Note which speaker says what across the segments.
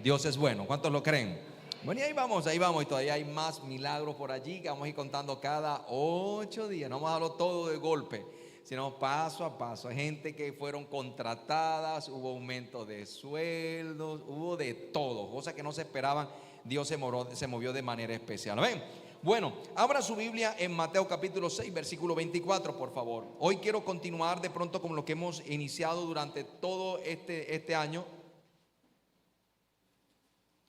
Speaker 1: Dios es bueno. ¿Cuántos lo creen? Bueno, y ahí vamos, y todavía hay más milagros por allí que vamos a ir contando cada 8 días. No vamos a darlo todo de golpe, sino paso a paso. Hay gente que fueron contratadas, hubo aumento de sueldos, hubo de todo, cosas que no se esperaban. Dios se movió de manera especial. ¿Ven? Bueno, abra su Biblia en Mateo capítulo 6, versículo 24, por favor. Hoy quiero continuar de pronto con lo que hemos iniciado durante todo este año.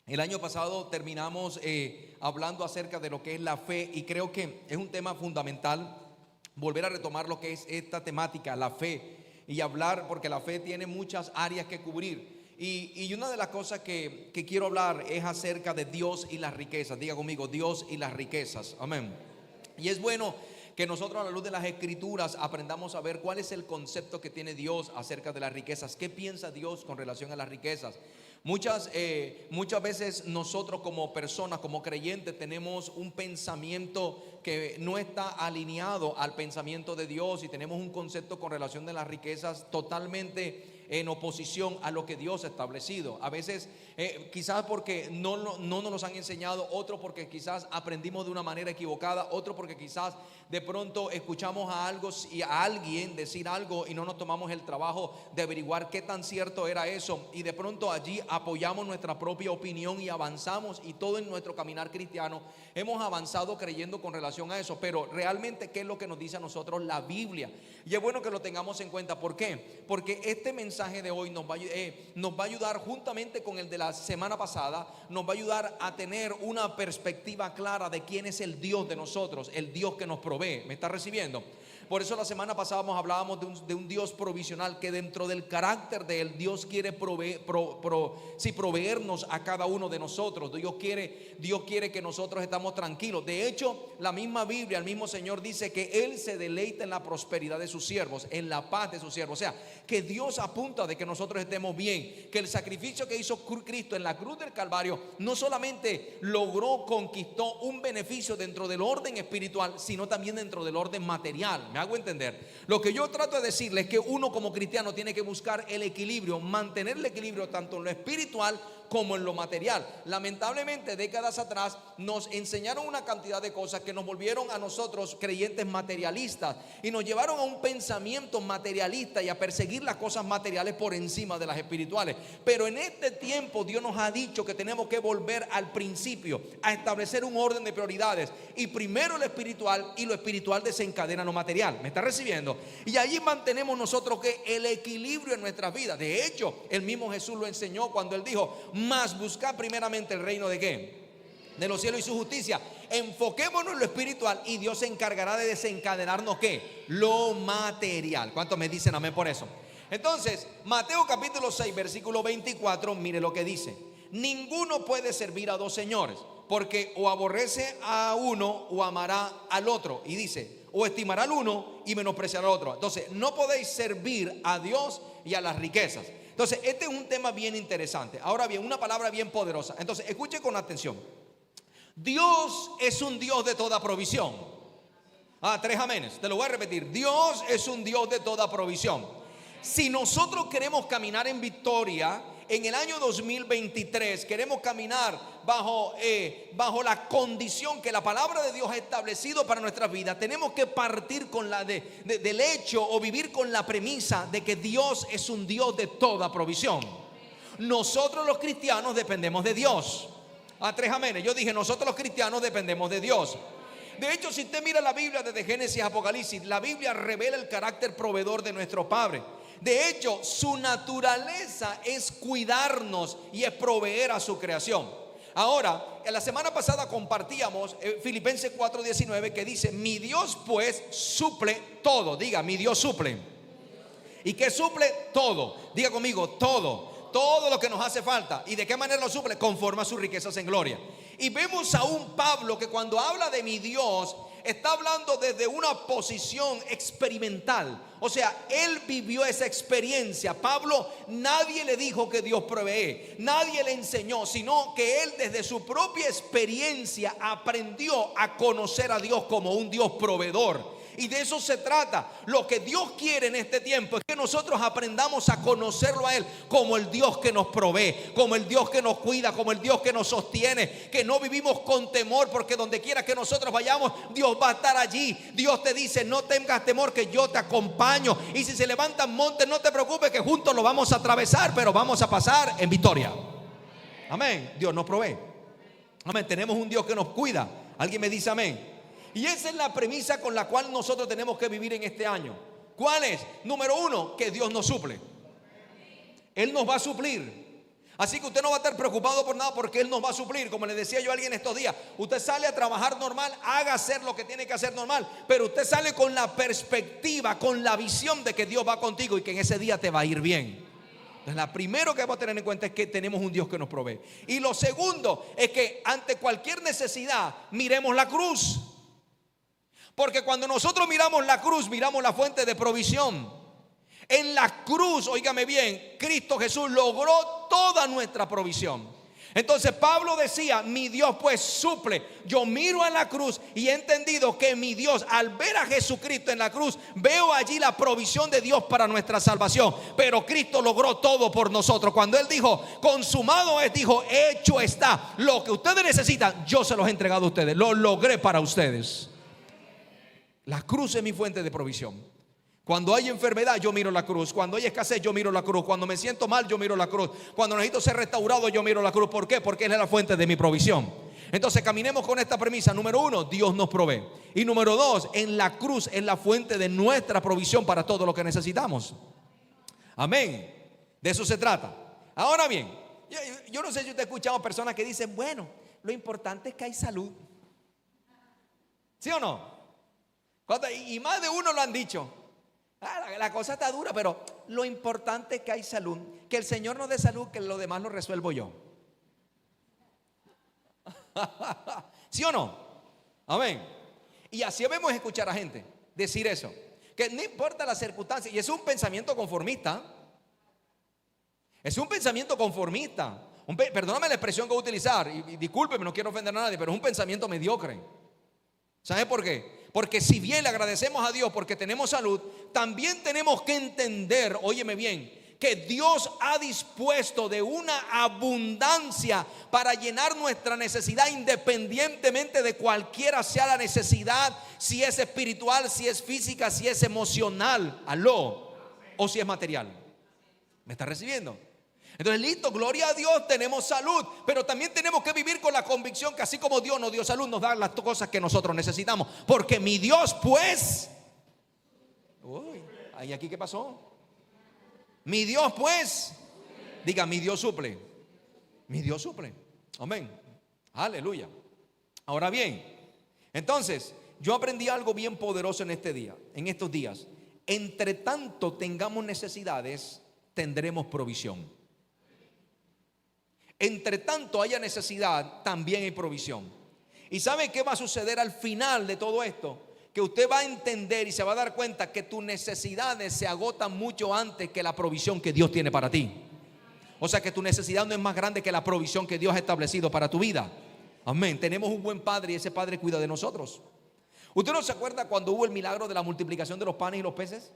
Speaker 1: El año pasado terminamos hablando acerca de lo que es la fe, y creo que es un tema fundamental volver a retomar lo que es esta temática, la fe, y hablar, porque la fe tiene muchas áreas que cubrir. Y una de las cosas que quiero hablar es acerca de Dios y las riquezas. Diga conmigo, Dios y las riquezas. Amén. Y es bueno que nosotros, a la luz de las Escrituras, aprendamos a ver cuál es el concepto que tiene Dios acerca de las riquezas. ¿Qué piensa Dios con relación a las riquezas? Muchas veces nosotros como personas, como creyentes, tenemos un pensamiento que no está alineado al pensamiento de Dios, y tenemos un concepto con relación a las riquezas totalmente en oposición a lo que Dios ha establecido. A veces quizás porque no nos los han enseñado, otro porque quizás aprendimos de una manera equivocada, otro porque quizás de pronto escuchamos a alguien decir algo y no nos tomamos el trabajo de averiguar qué tan cierto era eso, y de pronto allí apoyamos nuestra propia opinión y avanzamos, y todo en nuestro caminar cristiano hemos avanzado creyendo con relación a eso. Pero realmente, ¿qué es lo que nos dice a nosotros la Biblia? Y es bueno que lo tengamos en cuenta. ¿Por qué? Porque este mensaje de hoy nos va a ayudar, juntamente con el de la semana pasada, nos va a ayudar a tener una perspectiva clara de quién es el Dios de nosotros, el Dios que nos provee. ¿Me está recibiendo? Por eso la semana pasada hablábamos de un Dios provisional, que dentro del carácter de Él, Dios quiere proveernos a cada uno de nosotros. Dios quiere que nosotros estamos tranquilos. De hecho, la misma Biblia, el mismo Señor dice que Él se deleita en la prosperidad de sus siervos, en la paz de sus siervos. O sea, que Dios apunta de que nosotros estemos bien, que el sacrificio que hizo Cristo en la cruz del Calvario no solamente conquistó un beneficio dentro del orden espiritual, sino también dentro del orden material. ¿Me hago entender? Lo que yo trato de decirles es que uno como cristiano tiene que buscar el equilibrio, mantener el equilibrio tanto en lo espiritual como en lo material. Lamentablemente, décadas atrás nos enseñaron una cantidad de cosas que nos volvieron a nosotros creyentes materialistas, y nos llevaron a un pensamiento materialista y a perseguir las cosas materiales por encima de las espirituales. Pero en este tiempo Dios nos ha dicho que tenemos que volver al principio, a establecer un orden de prioridades, y primero lo espiritual, y lo espiritual desencadena lo material. ¿Me está recibiendo? Y allí mantenemos nosotros que el equilibrio en nuestras vidas. De hecho, el mismo Jesús lo enseñó cuando Él dijo: más buscar primeramente el reino de ¿qué? De los cielos y su justicia. Enfoquémonos en lo espiritual, y Dios se encargará de desencadenarnos ¿qué? Lo material. ¿Cuántos me dicen amén por eso? Entonces, Mateo capítulo 6, versículo 24, mire lo que dice: ninguno puede servir a dos señores, porque o aborrece a uno o amará al otro. Y dice: o estimará al uno y menospreciará al otro. Entonces, no podéis servir a Dios y a las riquezas. Entonces, este es un tema bien interesante. Ahora bien, una palabra bien poderosa. Entonces, escuche con atención. Dios es un Dios de toda provisión. 3 amenes. Te lo voy a repetir. Dios es un Dios de toda provisión. Si nosotros queremos caminar en victoria en el año 2023, queremos caminar bajo la condición que la palabra de Dios ha establecido para nuestras vidas, tenemos que partir con del hecho, o vivir con la premisa de que Dios es un Dios de toda provisión. Nosotros los cristianos dependemos de Dios. 3 amenes. Yo dije, nosotros los cristianos dependemos de Dios. De hecho, si usted mira la Biblia desde Génesis a Apocalipsis, la Biblia revela el carácter proveedor de nuestro Padre. De hecho, su naturaleza es cuidarnos y es proveer a su creación. Ahora, en la semana pasada compartíamos Filipenses 4:19, que dice: mi Dios pues suple todo. Diga, mi Dios suple. ¿Y qué suple? Todo. Diga conmigo, todo. Todo lo que nos hace falta. ¿Y de qué manera lo suple? Conforme a sus riquezas en gloria. Y vemos a un Pablo que cuando habla de mi Dios, está hablando desde una posición experimental. O sea, él vivió esa experiencia. Pablo, nadie le dijo que Dios provee, nadie le enseñó, sino que él desde su propia experiencia aprendió a conocer a Dios como un Dios proveedor. Y de eso se trata. Lo que Dios quiere en este tiempo es que nosotros aprendamos a conocerlo a Él como el Dios que nos provee, como el Dios que nos cuida, como el Dios que nos sostiene. Que no vivimos con temor, porque donde quiera que nosotros vayamos, Dios va a estar allí. Dios te dice: no tengas temor, que yo te acompaño. Y si se levantan montes, no te preocupes, que juntos lo vamos a atravesar, pero vamos a pasar en victoria. Amén. Dios nos provee. Amén. Tenemos un Dios que nos cuida. Alguien me dice amén. Y esa es la premisa con la cual nosotros tenemos que vivir en este año. ¿Cuál es? Número uno, que Dios nos suple. Él nos va a suplir. Así que usted no va a estar preocupado por nada, porque Él nos va a suplir. Como le decía yo a alguien estos días, usted sale a trabajar normal, haga hacer lo que tiene que hacer normal, pero usted sale con la perspectiva, con la visión de que Dios va contigo y que en ese día te va a ir bien. Entonces, lo primero que vamos a tener en cuenta es que tenemos un Dios que nos provee. Y lo segundo es que ante cualquier necesidad miremos la cruz. Porque cuando nosotros miramos la cruz, miramos la fuente de provisión. En la cruz, óigame bien, Cristo Jesús logró toda nuestra provisión. Entonces Pablo decía: mi Dios pues suple. Yo miro a la cruz y he entendido que mi Dios, al ver a Jesucristo en la cruz, veo allí la provisión de Dios para nuestra salvación. Pero Cristo logró todo por nosotros. Cuando Él dijo: consumado es, dijo: hecho está. Lo que ustedes necesitan, yo se los he entregado a ustedes. Lo logré para ustedes. La cruz es mi fuente de provisión. Cuando hay enfermedad, yo miro la cruz. Cuando hay escasez, yo miro la cruz. Cuando me siento mal, yo miro la cruz. Cuando necesito ser restaurado, yo miro la cruz. ¿Por qué? Porque Él es la fuente de mi provisión. Entonces caminemos con esta premisa. Número uno, Dios nos provee. Y número dos, en la cruz es la fuente de nuestra provisión para todo lo que necesitamos. Amén. De eso se trata. Ahora bien, yo no sé si usted ha escuchado personas que dicen: bueno, lo importante es que hay salud. ¿Sí o no? Y más de uno lo han dicho. La cosa está dura, pero lo importante es que hay salud. Que el Señor nos dé salud, que lo demás lo resuelvo yo. ¿Sí o no? Amén. Y así debemos escuchar a gente decir eso, que no importa la circunstancia. Y es un pensamiento conformista. Es un pensamiento conformista. Perdóname la expresión que voy a utilizar, y discúlpeme, no quiero ofender a nadie, pero es un pensamiento mediocre. ¿Sabe por qué? Porque si bien le agradecemos a Dios porque tenemos salud, también tenemos que entender, óyeme bien, que Dios ha dispuesto de una abundancia para llenar nuestra necesidad, independientemente de cualquiera sea la necesidad, si es espiritual, si es física, si es emocional, aló, o si es material. ¿Me está recibiendo? Entonces, listo, gloria a Dios, tenemos salud, pero también tenemos que vivir con la convicción que así como Dios nos dio salud, nos da las cosas que nosotros necesitamos. Porque mi Dios pues, uy, ¿y aquí qué pasó? Mi Dios pues, diga: mi Dios suple. Mi Dios suple. Amén. Aleluya. Ahora bien, entonces yo aprendí algo bien poderoso en este día, en estos días. Entre tanto tengamos necesidades, tendremos provisión. Entre tanto haya necesidad, también hay provisión. ¿Y sabe qué va a suceder al final de todo esto? Que usted va a entender y se va a dar cuenta que tus necesidades se agotan mucho antes que la provisión que Dios tiene para ti. O sea que tu necesidad no es más grande que la provisión que Dios ha establecido para tu vida. Amén. Tenemos un buen Padre y ese Padre cuida de nosotros. ¿Usted no se acuerda cuando hubo el milagro de la multiplicación de los panes y los peces?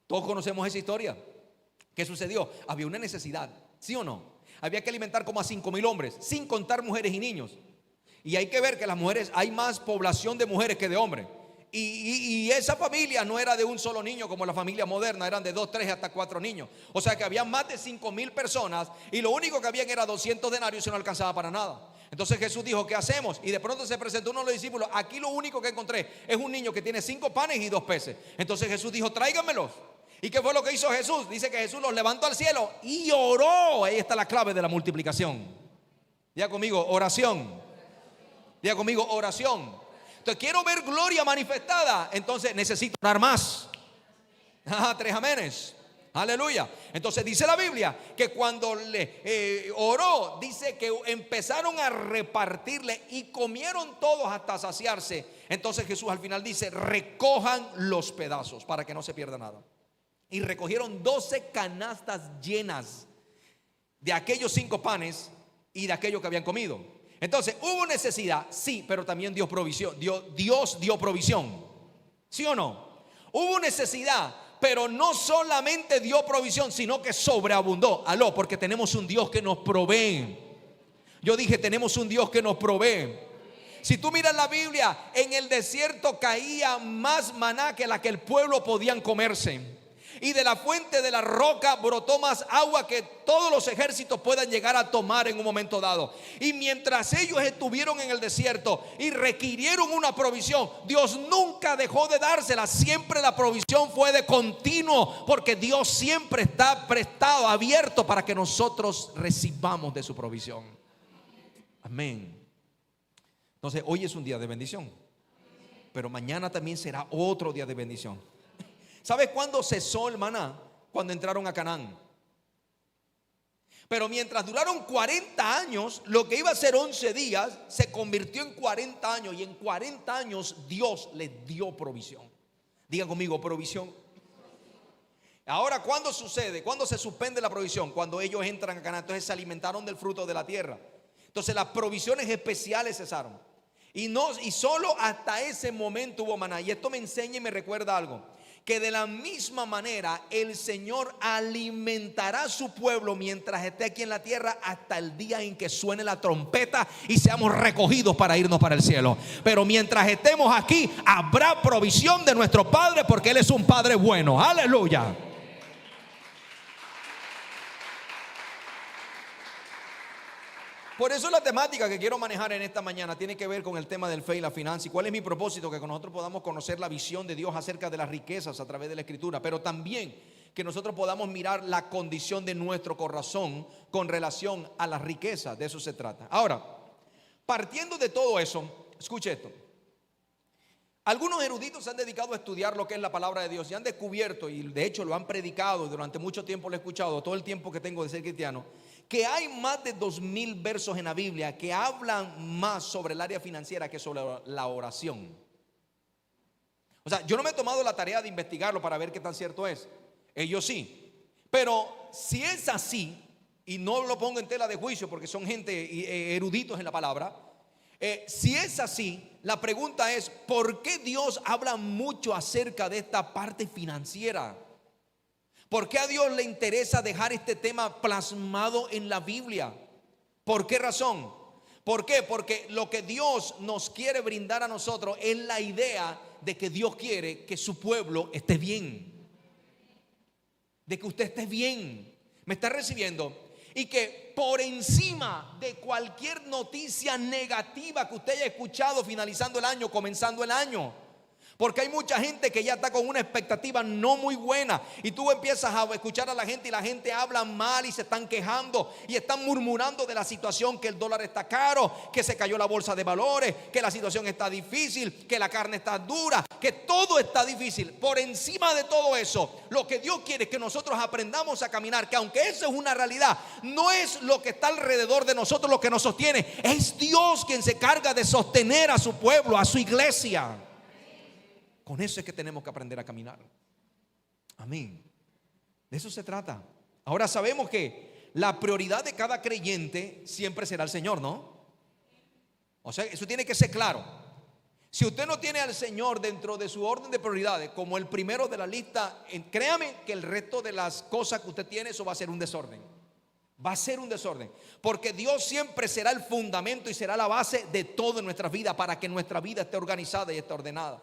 Speaker 1: Todos conocemos esa historia. ¿Qué sucedió? Había una necesidad, ¿sí o no? Había que alimentar como a 5,000 hombres, sin contar mujeres y niños. Y hay que ver que las mujeres, hay más población de mujeres que de hombres. Y esa familia no era de un solo niño como la familia moderna, eran de 2, 3 hasta 4 niños. O sea que había más de 5,000 personas y lo único que habían era 200 denarios y no alcanzaba para nada. Entonces Jesús dijo: ¿qué hacemos? Y de pronto se presentó uno de los discípulos: aquí lo único que encontré es un niño que tiene 5 panes y 2 peces. Entonces Jesús dijo: tráiganmelos. ¿Y qué fue lo que hizo Jesús? Dice que Jesús los levantó al cielo y oró. Ahí está la clave de la multiplicación. Diga conmigo: oración. Diga conmigo: oración. Entonces quiero ver gloria manifestada, entonces necesito orar más. 3 amenes. Aleluya. Entonces dice la Biblia que cuando le oró, dice que empezaron a repartirle y comieron todos hasta saciarse. Entonces Jesús al final dice: recojan los pedazos para que no se pierda nada. Y recogieron 12 canastas llenas de aquellos 5 panes y de aquello que habían comido. Entonces, ¿hubo necesidad? Sí, pero también Dios dio provisión. ¿Sí o no? Hubo necesidad, pero no solamente dio provisión, sino que sobreabundó. Aló, porque tenemos un Dios que nos provee. Yo dije, tenemos un Dios que nos provee. Si tú miras la Biblia, en el desierto caía más maná que la que el pueblo podían comerse. Y de la fuente de la roca brotó más agua que todos los ejércitos puedan llegar a tomar en un momento dado. Y mientras ellos estuvieron en el desierto y requirieron una provisión, Dios nunca dejó de dársela. Siempre la provisión fue de continuo, porque Dios siempre está prestado, abierto para que nosotros recibamos de su provisión. Amén. Entonces hoy es un día de bendición, pero mañana también será otro día de bendición. ¿Sabes cuándo cesó el maná? Cuando entraron a Canaán. Pero mientras duraron 40 años, lo que iba a ser 11 días se convirtió en 40 años. Y en 40 años Dios les dio provisión. Digan conmigo, provisión. Ahora, ¿cuándo sucede? ¿Cuándo se suspende la provisión? Cuando ellos entran a Canaán. Entonces se alimentaron del fruto de la tierra. Entonces las provisiones especiales cesaron. Y solo hasta ese momento hubo maná. Y esto me enseña y me recuerda algo. Que de la misma manera el Señor alimentará a su pueblo mientras esté aquí en la tierra, hasta el día en que suene la trompeta y seamos recogidos para irnos para el cielo. Pero mientras estemos aquí habrá provisión de nuestro Padre, porque Él es un Padre bueno. Aleluya. Por eso la temática que quiero manejar en esta mañana tiene que ver con el tema del fe y la finanza. ¿Y cuál es mi propósito? Que nosotros podamos conocer la visión de Dios acerca de las riquezas a través de la Escritura, pero también que nosotros podamos mirar la condición de nuestro corazón con relación a las riquezas. De eso se trata. Ahora, partiendo de todo eso, escuche esto. Algunos eruditos se han dedicado a estudiar lo que es la palabra de Dios y han descubierto, y de hecho lo han predicado y durante mucho tiempo lo he escuchado, todo el tiempo que tengo de ser cristiano, que hay más de 2000 versos en la Biblia que hablan más sobre el área financiera que sobre la oración. O sea, yo no me he tomado la tarea de investigarlo para ver qué tan cierto es. Ellos sí. Pero si es así, y no lo pongo en tela de juicio porque son gente eruditos en la palabra, si es así, la pregunta es: ¿por qué Dios habla mucho acerca de esta parte financiera? ¿Por qué a Dios le interesa dejar este tema plasmado en la Biblia? ¿Por qué razón? ¿Por qué? Porque lo que Dios nos quiere brindar a nosotros es la idea de que Dios quiere que su pueblo esté bien. De que usted esté bien. ¿Me está recibiendo? Y que por encima de cualquier noticia negativa que usted haya escuchado finalizando el año, comenzando el año. Porque hay mucha gente que ya está con una expectativa no muy buena, y tú empiezas a escuchar a la gente y la gente habla mal y se están quejando y están murmurando de la situación, que el dólar está caro, que se cayó la bolsa de valores, que la situación está difícil, que la carne está dura, que todo está difícil. Por encima de todo eso, lo que Dios quiere es que nosotros aprendamos a caminar, que aunque eso es una realidad, no es lo que está alrededor de nosotros lo que nos sostiene, es Dios quien se carga de sostener a su pueblo, a su iglesia. Con eso es que tenemos que aprender a caminar. Amén. De eso se trata. Ahora sabemos que la prioridad de cada creyente siempre será el Señor, ¿no? O sea, eso tiene que ser claro. Si usted no tiene al Señor dentro de su orden de prioridades como el primero de la lista, créame que el resto de las cosas que usted tiene, eso va a ser un desorden. Va a ser un desorden. Porque Dios siempre será el fundamento y será la base de todo en nuestras vidas, para que nuestra vida esté organizada y esté ordenada.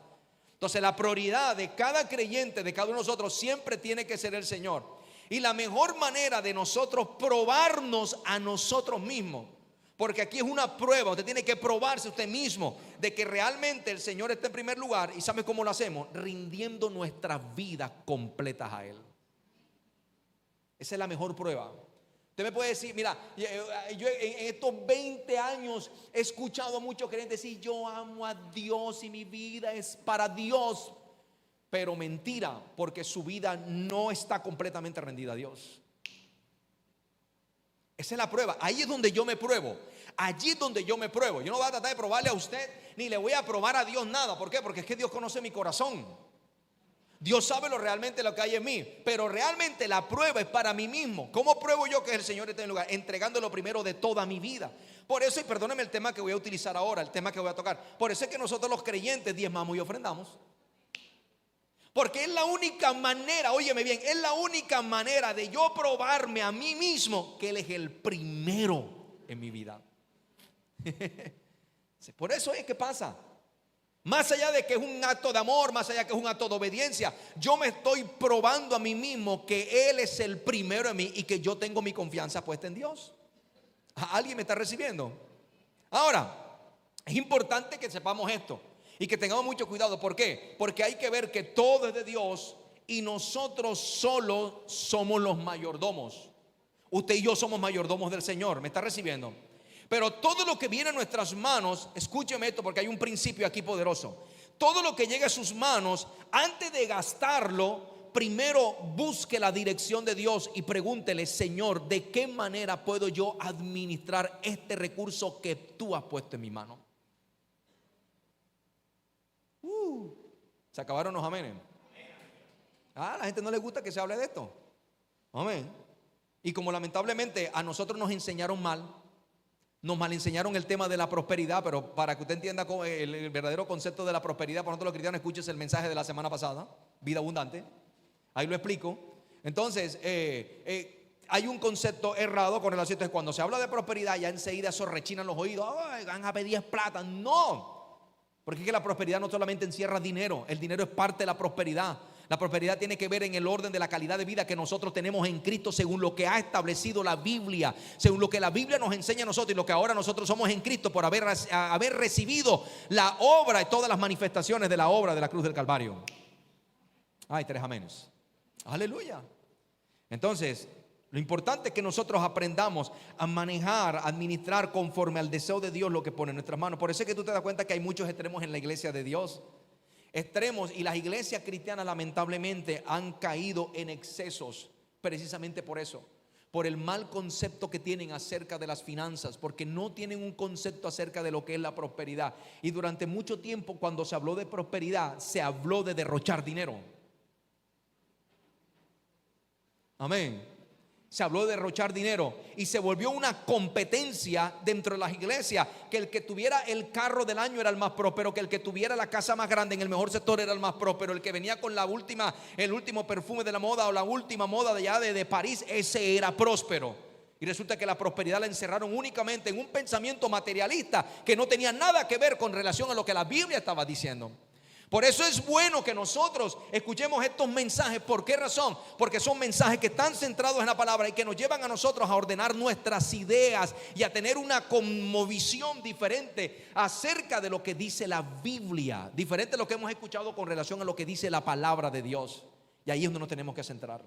Speaker 1: Entonces la prioridad de cada creyente, de cada uno de nosotros, siempre tiene que ser el Señor. Y la mejor manera de nosotros probarnos a nosotros mismos, porque aquí es una prueba, usted tiene que probarse usted mismo de que realmente el Señor está en primer lugar. ¿Y sabe cómo lo hacemos? Rindiendo nuestras vidas completas a Él. Esa es la mejor prueba. Usted me puede decir: mira, yo en estos 20 años he escuchado a muchos creyentes decir: yo amo a Dios y mi vida es para Dios. Pero mentira, porque su vida no está completamente rendida a Dios. Esa es la prueba. Ahí es donde yo me pruebo. Allí es donde yo me pruebo. Yo no voy a tratar de probarle a usted, ni le voy a probar a Dios nada. ¿Por qué? Porque es que Dios conoce mi corazón. Dios sabe realmente lo que hay en mí, pero realmente la prueba es para mí mismo. ¿Cómo pruebo yo que el Señor está en el lugar? Entregándolo primero de toda mi vida. Por eso, y perdóneme el tema que voy a utilizar ahora, el tema que voy a tocar. Por eso es que nosotros los creyentes diezmamos y ofrendamos. Porque es la única manera, óyeme bien, es la única manera de yo probarme a mí mismo que Él es el primero en mi vida. Por eso es que pasa. Más allá de que es un acto de amor, más allá de que es un acto de obediencia, yo me estoy probando a mí mismo que Él es el primero en mí y que yo tengo mi confianza puesta en Dios. ¿Alguien me está recibiendo? Ahora, es importante que sepamos esto y que tengamos mucho cuidado. ¿Por qué? Porque hay que ver que todo es de Dios y nosotros solo somos los mayordomos. Usted y yo somos mayordomos del Señor. ¿Me está recibiendo? Pero todo lo que viene a nuestras manos, escúcheme esto porque hay un principio aquí poderoso. Todo lo que llegue a sus manos, antes de gastarlo, primero busque la dirección de Dios y pregúntele: Señor, ¿de qué manera puedo yo administrar este recurso que tú has puesto en mi mano? Se acabaron los amenes. A la gente no le gusta que se hable de esto. Amén. Y como lamentablemente a nosotros nos enseñaron mal, nos mal enseñaron el tema de la prosperidad, pero para que usted entienda el verdadero concepto de la prosperidad, por nosotros los cristianos, escuches el mensaje de la semana pasada, vida abundante. Ahí lo explico. Entonces, hay un concepto errado con relación a esto. Cuando se habla de prosperidad, ya enseguida eso rechinan los oídos. Ay, van a pedir plata. No. Porque es que la prosperidad no solamente encierra dinero. El dinero es parte de la prosperidad. La prosperidad tiene que ver en el orden de la calidad de vida que nosotros tenemos en Cristo, según lo que ha establecido la Biblia, según lo que la Biblia nos enseña a nosotros y lo que ahora nosotros somos en Cristo por haber recibido la obra y todas las manifestaciones de la obra de la cruz del Calvario. Hay 3 amenes. Aleluya. Entonces, lo importante es que nosotros aprendamos a manejar, a administrar conforme al deseo de Dios lo que pone en nuestras manos. Por eso es que tú te das cuenta que hay muchos extremos en la iglesia de Dios. Extremos, y las iglesias cristianas lamentablemente han caído en excesos precisamente por eso, por el mal concepto que tienen acerca de las finanzas, porque no tienen un concepto acerca de lo que es la prosperidad. Y durante mucho tiempo, cuando se habló de prosperidad, se habló de derrochar dinero. Amén. Se habló de derrochar dinero y se volvió una competencia dentro de las iglesias, que el que tuviera el carro del año era el más próspero, que el que tuviera la casa más grande en el mejor sector era el más próspero, el que venía con el último perfume de la moda o la última moda de allá de París, ese era próspero. Y resulta que la prosperidad la encerraron únicamente en un pensamiento materialista que no tenía nada que ver con relación a lo que la Biblia estaba diciendo. Por eso es bueno que nosotros escuchemos estos mensajes. ¿Por qué razón? Porque son mensajes que están centrados en la palabra y que nos llevan a nosotros a ordenar nuestras ideas y a tener una cosmovisión diferente acerca de lo que dice la Biblia, diferente a lo que hemos escuchado con relación a lo que dice la palabra de Dios. Y ahí es donde nos tenemos que centrar.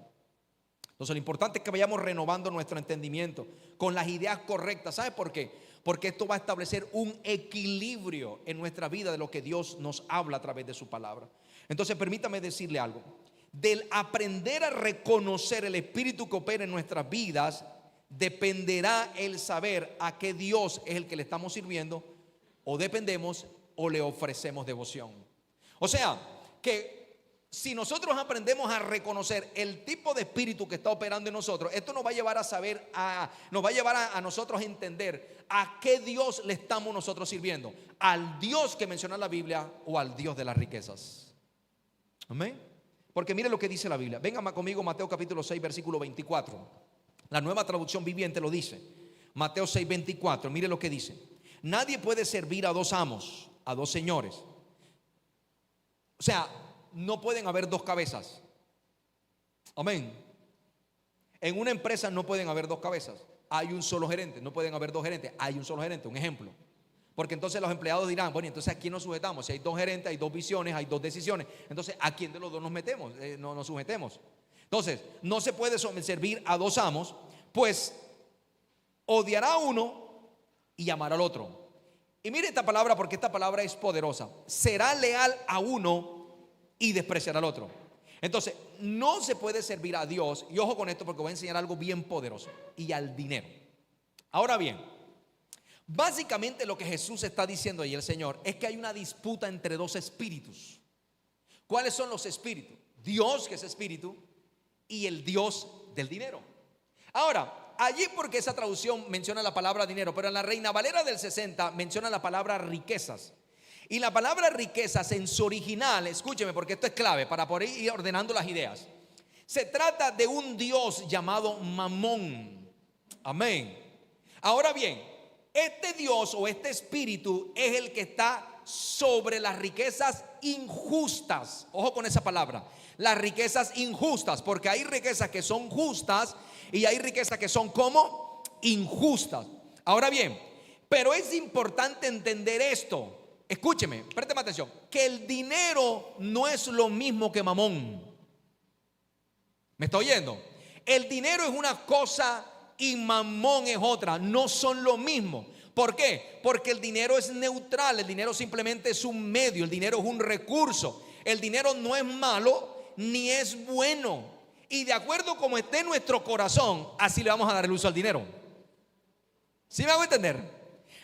Speaker 1: Entonces lo importante es que vayamos renovando nuestro entendimiento con las ideas correctas. ¿Sabe por qué? Porque esto va a establecer un equilibrio en nuestra vida de lo que Dios nos habla a través de su palabra. Entonces permítame decirle algo. Del aprender a reconocer el Espíritu que opera en nuestras vidas, dependerá el saber a qué Dios es el que le estamos sirviendo, o dependemos o le ofrecemos devoción. O sea, que si nosotros aprendemos a reconocer el tipo de espíritu que está operando en nosotros, esto nos va a llevar a saber, nos va a llevar a nosotros a entender a qué Dios le estamos nosotros sirviendo. Al Dios que menciona la Biblia o al Dios de las riquezas. Amén. Porque mire lo que dice la Biblia. Venga conmigo, Mateo capítulo 6, versículo 24. La Nueva Traducción Viviente lo dice. Mateo 6, 24. Mire lo que dice. Nadie puede servir a 2 amos, a 2 señores. O sea, no pueden haber 2 cabezas. Amén. En una empresa no pueden haber 2 cabezas. Hay un solo gerente. No pueden haber 2 gerentes. Hay un solo gerente. Un ejemplo. Porque entonces los empleados dirán: bueno, entonces ¿a quién nos sujetamos? Si hay 2 gerentes, hay 2 visiones, hay 2 decisiones. Entonces ¿a quién de los 2 nos metemos? Nos sujetemos. Entonces no se puede servir a 2 amos, pues odiará a uno y amará al otro. Y mire esta palabra, porque esta palabra es poderosa. Será leal a uno y despreciar al otro. Entonces no se puede servir a Dios, y ojo con esto porque voy a enseñar algo bien poderoso, y al dinero. Ahora bien, básicamente lo que Jesús está diciendo ahí, el Señor, es que hay una disputa entre 2 espíritus. ¿Cuáles son los espíritus? Dios, que es espíritu, y el Dios del dinero. Ahora, allí, porque esa traducción menciona la palabra dinero, pero en la Reina Valera del 60 menciona la palabra riquezas. Y la palabra riquezas en su original, escúcheme porque esto es clave para poder ir ordenando las ideas. Se trata de un Dios llamado Mamón. Amén. Ahora bien, este Dios o este espíritu es el que está sobre las riquezas injustas. Ojo con esa palabra, las riquezas injustas, porque hay riquezas que son justas y hay riquezas que son como injustas. Ahora bien, pero es importante entender esto. Escúcheme, présteme atención, que el dinero no es lo mismo que mamón. ¿Me está oyendo? El dinero es una cosa y mamón es otra, no son lo mismo. ¿Por qué? Porque el dinero es neutral, el dinero simplemente es un medio, el dinero es un recurso. El dinero no es malo ni es bueno. Y de acuerdo como esté nuestro corazón, así le vamos a dar el uso al dinero. ¿Sí me hago entender?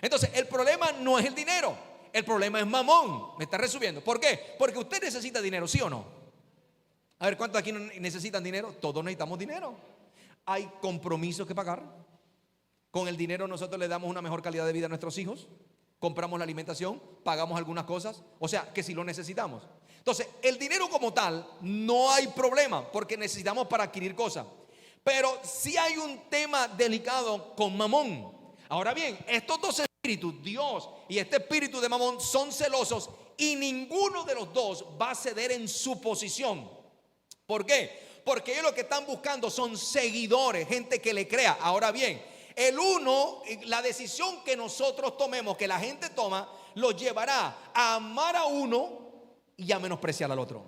Speaker 1: Entonces, el problema no es el dinero. El problema es mamón. Me está resumiendo. ¿Por qué? Porque usted necesita dinero, ¿sí o no? A ver, ¿cuántos aquí necesitan dinero? Todos necesitamos dinero. Hay compromisos que pagar. Con el dinero nosotros le damos una mejor calidad de vida a nuestros hijos. Compramos la alimentación, pagamos algunas cosas. O sea, que si lo necesitamos. Entonces, el dinero como tal, no hay problema, porque necesitamos para adquirir cosas. Pero sí hay un tema delicado con mamón. Ahora bien, estos dos espíritus, Dios y este espíritu de mamón, son celosos y ninguno de los dos va a ceder en su posición. ¿Por qué? Porque ellos lo que están buscando son seguidores, gente que le crea. Ahora bien, el uno, la decisión que nosotros tomemos, que la gente toma, lo llevará a amar a uno y a menospreciar al otro.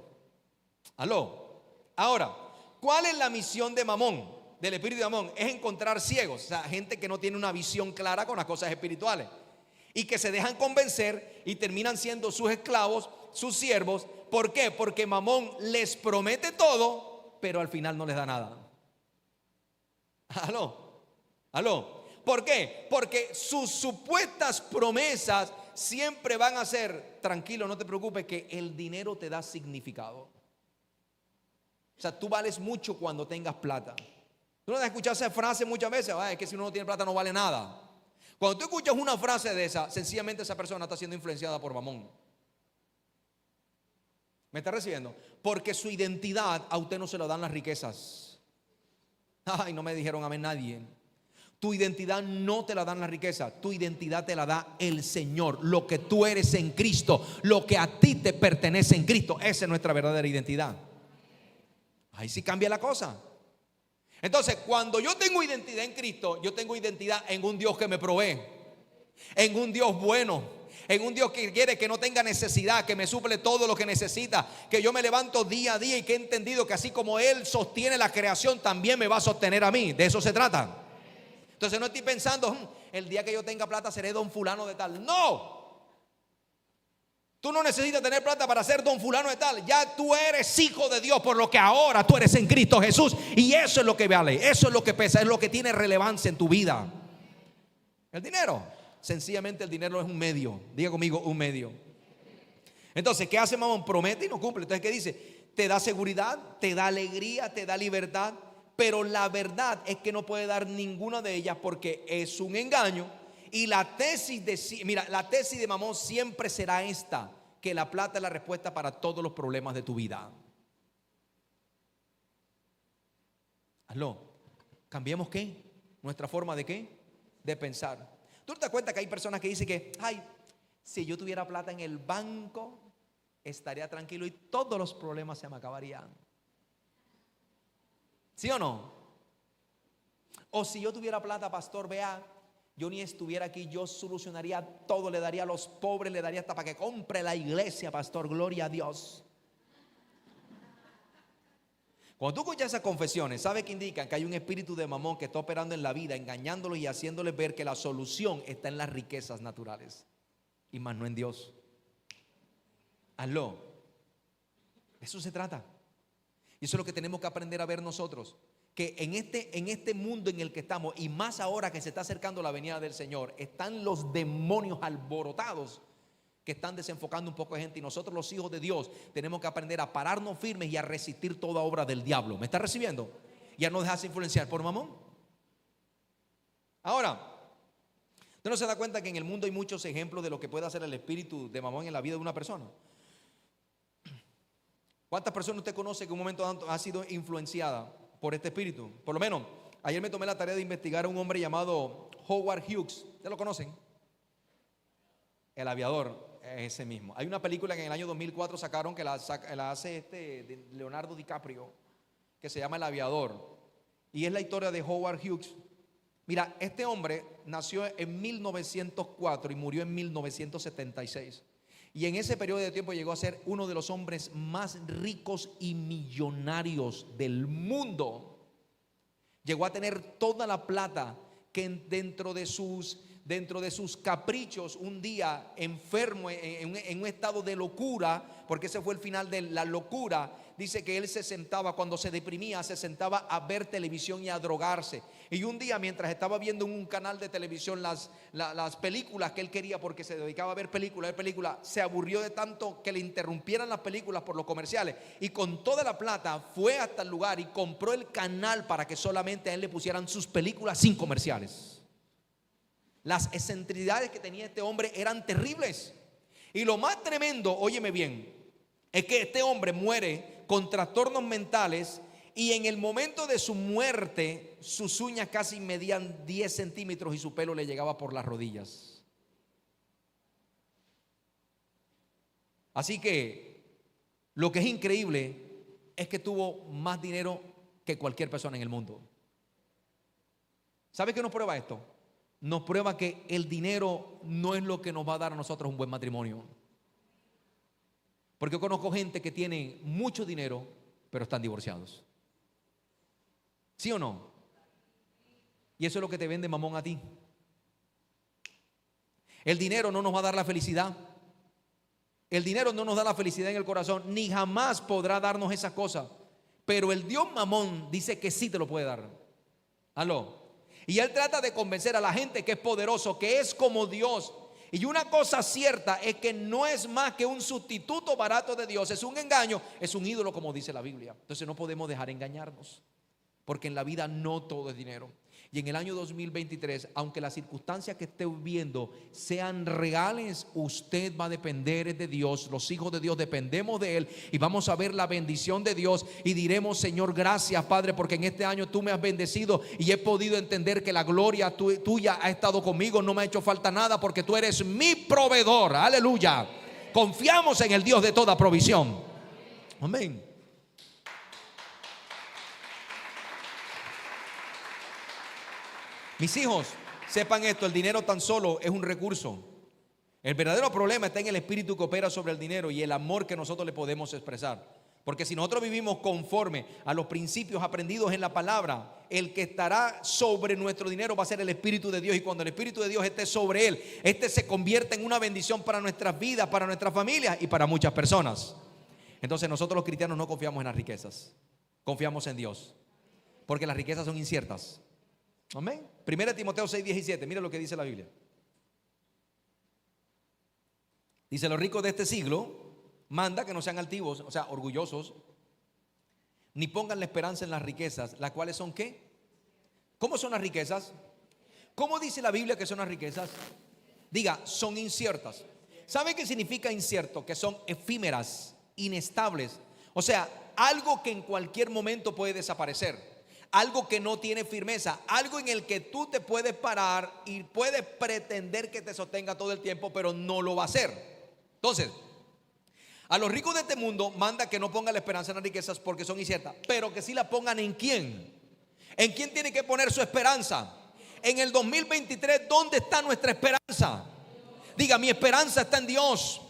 Speaker 1: ¿Aló? Ahora, ¿cuál es la misión de mamón? Del espíritu de mamón es encontrar ciegos, o sea, gente que no tiene una visión clara con las cosas espirituales y que se dejan convencer y terminan siendo sus esclavos, sus siervos. ¿Por qué? Porque mamón les promete todo, pero al final no les da nada. ¿Aló? ¿Por qué? Porque sus supuestas promesas siempre van a ser, tranquilo, no te preocupes, que el dinero te da significado. O sea, tú vales mucho cuando tengas plata. Tú no has escuchado esa frase muchas veces, es que si uno no tiene plata no vale nada. Cuando tú escuchas una frase de esa, sencillamente esa persona está siendo influenciada por mamón. ¿Me está recibiendo? Porque su identidad a usted no se lo dan las riquezas. Ay, no me dijeron amén nadie. Tu identidad no te la dan las riquezas, tu identidad te la da el Señor. Lo que tú eres en Cristo, lo que a ti te pertenece en Cristo, esa es nuestra verdadera identidad. Ahí sí cambia la cosa. Entonces, cuando yo tengo identidad en Cristo, yo tengo identidad en un Dios que me provee, en un Dios bueno, en un Dios que quiere que no tenga necesidad, que me suple todo lo que necesita, que yo me levanto día a día y que he entendido que así como Él sostiene la creación, también me va a sostener a mí. De eso se trata. Entonces no estoy pensando, el día que yo tenga plata seré don fulano de tal. No. Tú no necesitas tener plata para ser don fulano de tal. Ya tú eres hijo de Dios, por lo que ahora tú eres en Cristo Jesús. Y eso es lo que vale, eso es lo que pesa, es lo que tiene relevancia en tu vida. El dinero, sencillamente el dinero es un medio. Diga conmigo, un medio. Entonces, ¿qué hace mamón? Promete y no cumple. Entonces, ¿qué dice? Te da seguridad, te da alegría, te da libertad. Pero la verdad es que no puede dar ninguna de ellas porque es un engaño. Y la tesis de mamón siempre será esta: que la plata es la respuesta para todos los problemas de tu vida. Hazlo. ¿Cambiemos qué? ¿Nuestra forma de qué? De pensar. ¿Tú te das cuenta que hay personas que dicen que, ay, si yo tuviera plata en el banco, estaría tranquilo y todos los problemas se me acabarían? ¿Sí o no? O si yo tuviera plata, pastor, vea, yo ni estuviera aquí, yo solucionaría todo, le daría a los pobres, le daría hasta para que compre la iglesia, pastor, gloria a Dios. Cuando tú escuchas esas confesiones, ¿sabes qué indican? Que hay un espíritu de mamón que está operando en la vida, engañándolos y haciéndoles ver que la solución está en las riquezas naturales y más no en Dios. Hazlo. Eso se trata. Y eso es lo que tenemos que aprender a ver nosotros. Que en este mundo en el que estamos, y más ahora que se está acercando la venida del Señor, están los demonios alborotados que están desenfocando un poco de gente. Y nosotros, los hijos de Dios, tenemos que aprender a pararnos firmes y a resistir toda obra del diablo. ¿Me está recibiendo? Y a no dejarse influenciar por mamón. Ahora, ¿Usted no se da cuenta que en el mundo hay muchos ejemplos de lo que puede hacer el espíritu de Mamón en la vida de una persona? ¿Cuántas personas usted conoce que en un momento dado ha sido influenciada por este espíritu? Por lo menos, ayer me tomé la tarea de investigar a un hombre llamado Howard Hughes. ¿Ustedes lo conocen? El aviador, ese mismo. Hay una película que en el año 2004 sacaron que la hace de Leonardo DiCaprio, que se llama El Aviador. Y es la historia de Howard Hughes. Mira, este hombre nació en 1904 y murió en 1976. Y en ese periodo de tiempo llegó a ser uno de los hombres más ricos y millonarios del mundo. Llegó a tener toda la plata que dentro de sus caprichos, un día enfermo en un estado de locura, porque ese fue el final de la locura. Dice que él se sentaba, cuando se deprimía, se sentaba a ver televisión y a drogarse. Y un día, mientras estaba viendo en un canal de televisión las películas que él quería, porque se dedicaba a ver películas, se aburrió de tanto que le interrumpieran las películas por los comerciales. Y con toda la plata fue hasta el lugar y compró el canal para que solamente a él le pusieran sus películas sin comerciales. Las excentricidades que tenía este hombre eran terribles. Y lo más tremendo, óyeme bien, es que este hombre muere con trastornos mentales, y en el momento de su muerte sus uñas casi medían 10 centímetros y su pelo le llegaba por las rodillas. Así que lo que es increíble es que tuvo más dinero que cualquier persona en el mundo. ¿Sabe qué nos prueba esto? Nos prueba que el dinero no es lo que nos va a dar a nosotros un buen matrimonio. Porque yo conozco gente que tiene mucho dinero, pero están divorciados. ¿Sí o no? Y eso es lo que te vende Mamón a ti. El dinero no nos va a dar la felicidad. El dinero no nos da la felicidad en el corazón, ni jamás podrá darnos esas cosas. Pero el Dios Mamón dice que sí te lo puede dar. ¿Aló? Y él trata de convencer a la gente que es poderoso, que es como Dios. Y una cosa cierta es que no es más que un sustituto barato de Dios. Es un engaño, es un ídolo, como dice la Biblia. Entonces no podemos dejar engañarnos, porque en la vida no todo es dinero. Y en el año 2023, aunque las circunstancias que esté viviendo sean reales, usted va a depender de Dios. Los hijos de Dios dependemos de Él, y vamos a ver la bendición de Dios y diremos: Señor, gracias Padre, porque en este año tú me has bendecido y he podido entender que la gloria tuya ha estado conmigo. No me ha hecho falta nada, porque tú eres mi proveedor. Aleluya. Confiamos en el Dios de toda provisión. Amén. Mis hijos, sepan esto: el dinero tan solo es un recurso. El verdadero problema está en el espíritu que opera sobre el dinero y el amor que nosotros le podemos expresar. Porque si nosotros vivimos conforme a los principios aprendidos en la palabra, el que estará sobre nuestro dinero va a ser el Espíritu de Dios. Y cuando el Espíritu de Dios esté sobre él, este se convierte en una bendición para nuestras vidas, para nuestras familias y para muchas personas. Entonces nosotros los cristianos no confiamos en las riquezas, confiamos en Dios, porque las riquezas son inciertas. Amén. 1 Timoteo 6:17, mira lo que dice la Biblia. Dice: los ricos de este siglo manda que no sean altivos, o sea, orgullosos, ni pongan la esperanza en las riquezas, las cuales son ¿qué? ¿Cómo son las riquezas? ¿Cómo dice la Biblia que son las riquezas? Diga: son inciertas. ¿Sabe qué significa incierto? Que son efímeras, inestables. O sea, algo que en cualquier momento puede desaparecer. Algo que no tiene firmeza, algo en el que tú te puedes parar y puedes pretender que te sostenga todo el tiempo, pero no lo va a hacer. Entonces, a los ricos de este mundo manda que no pongan la esperanza en las riquezas porque son inciertas, pero que sí la pongan ¿en quién? ¿En quién tiene que poner su esperanza? En el 2023, ¿dónde está nuestra esperanza? Diga: mi esperanza está en Dios.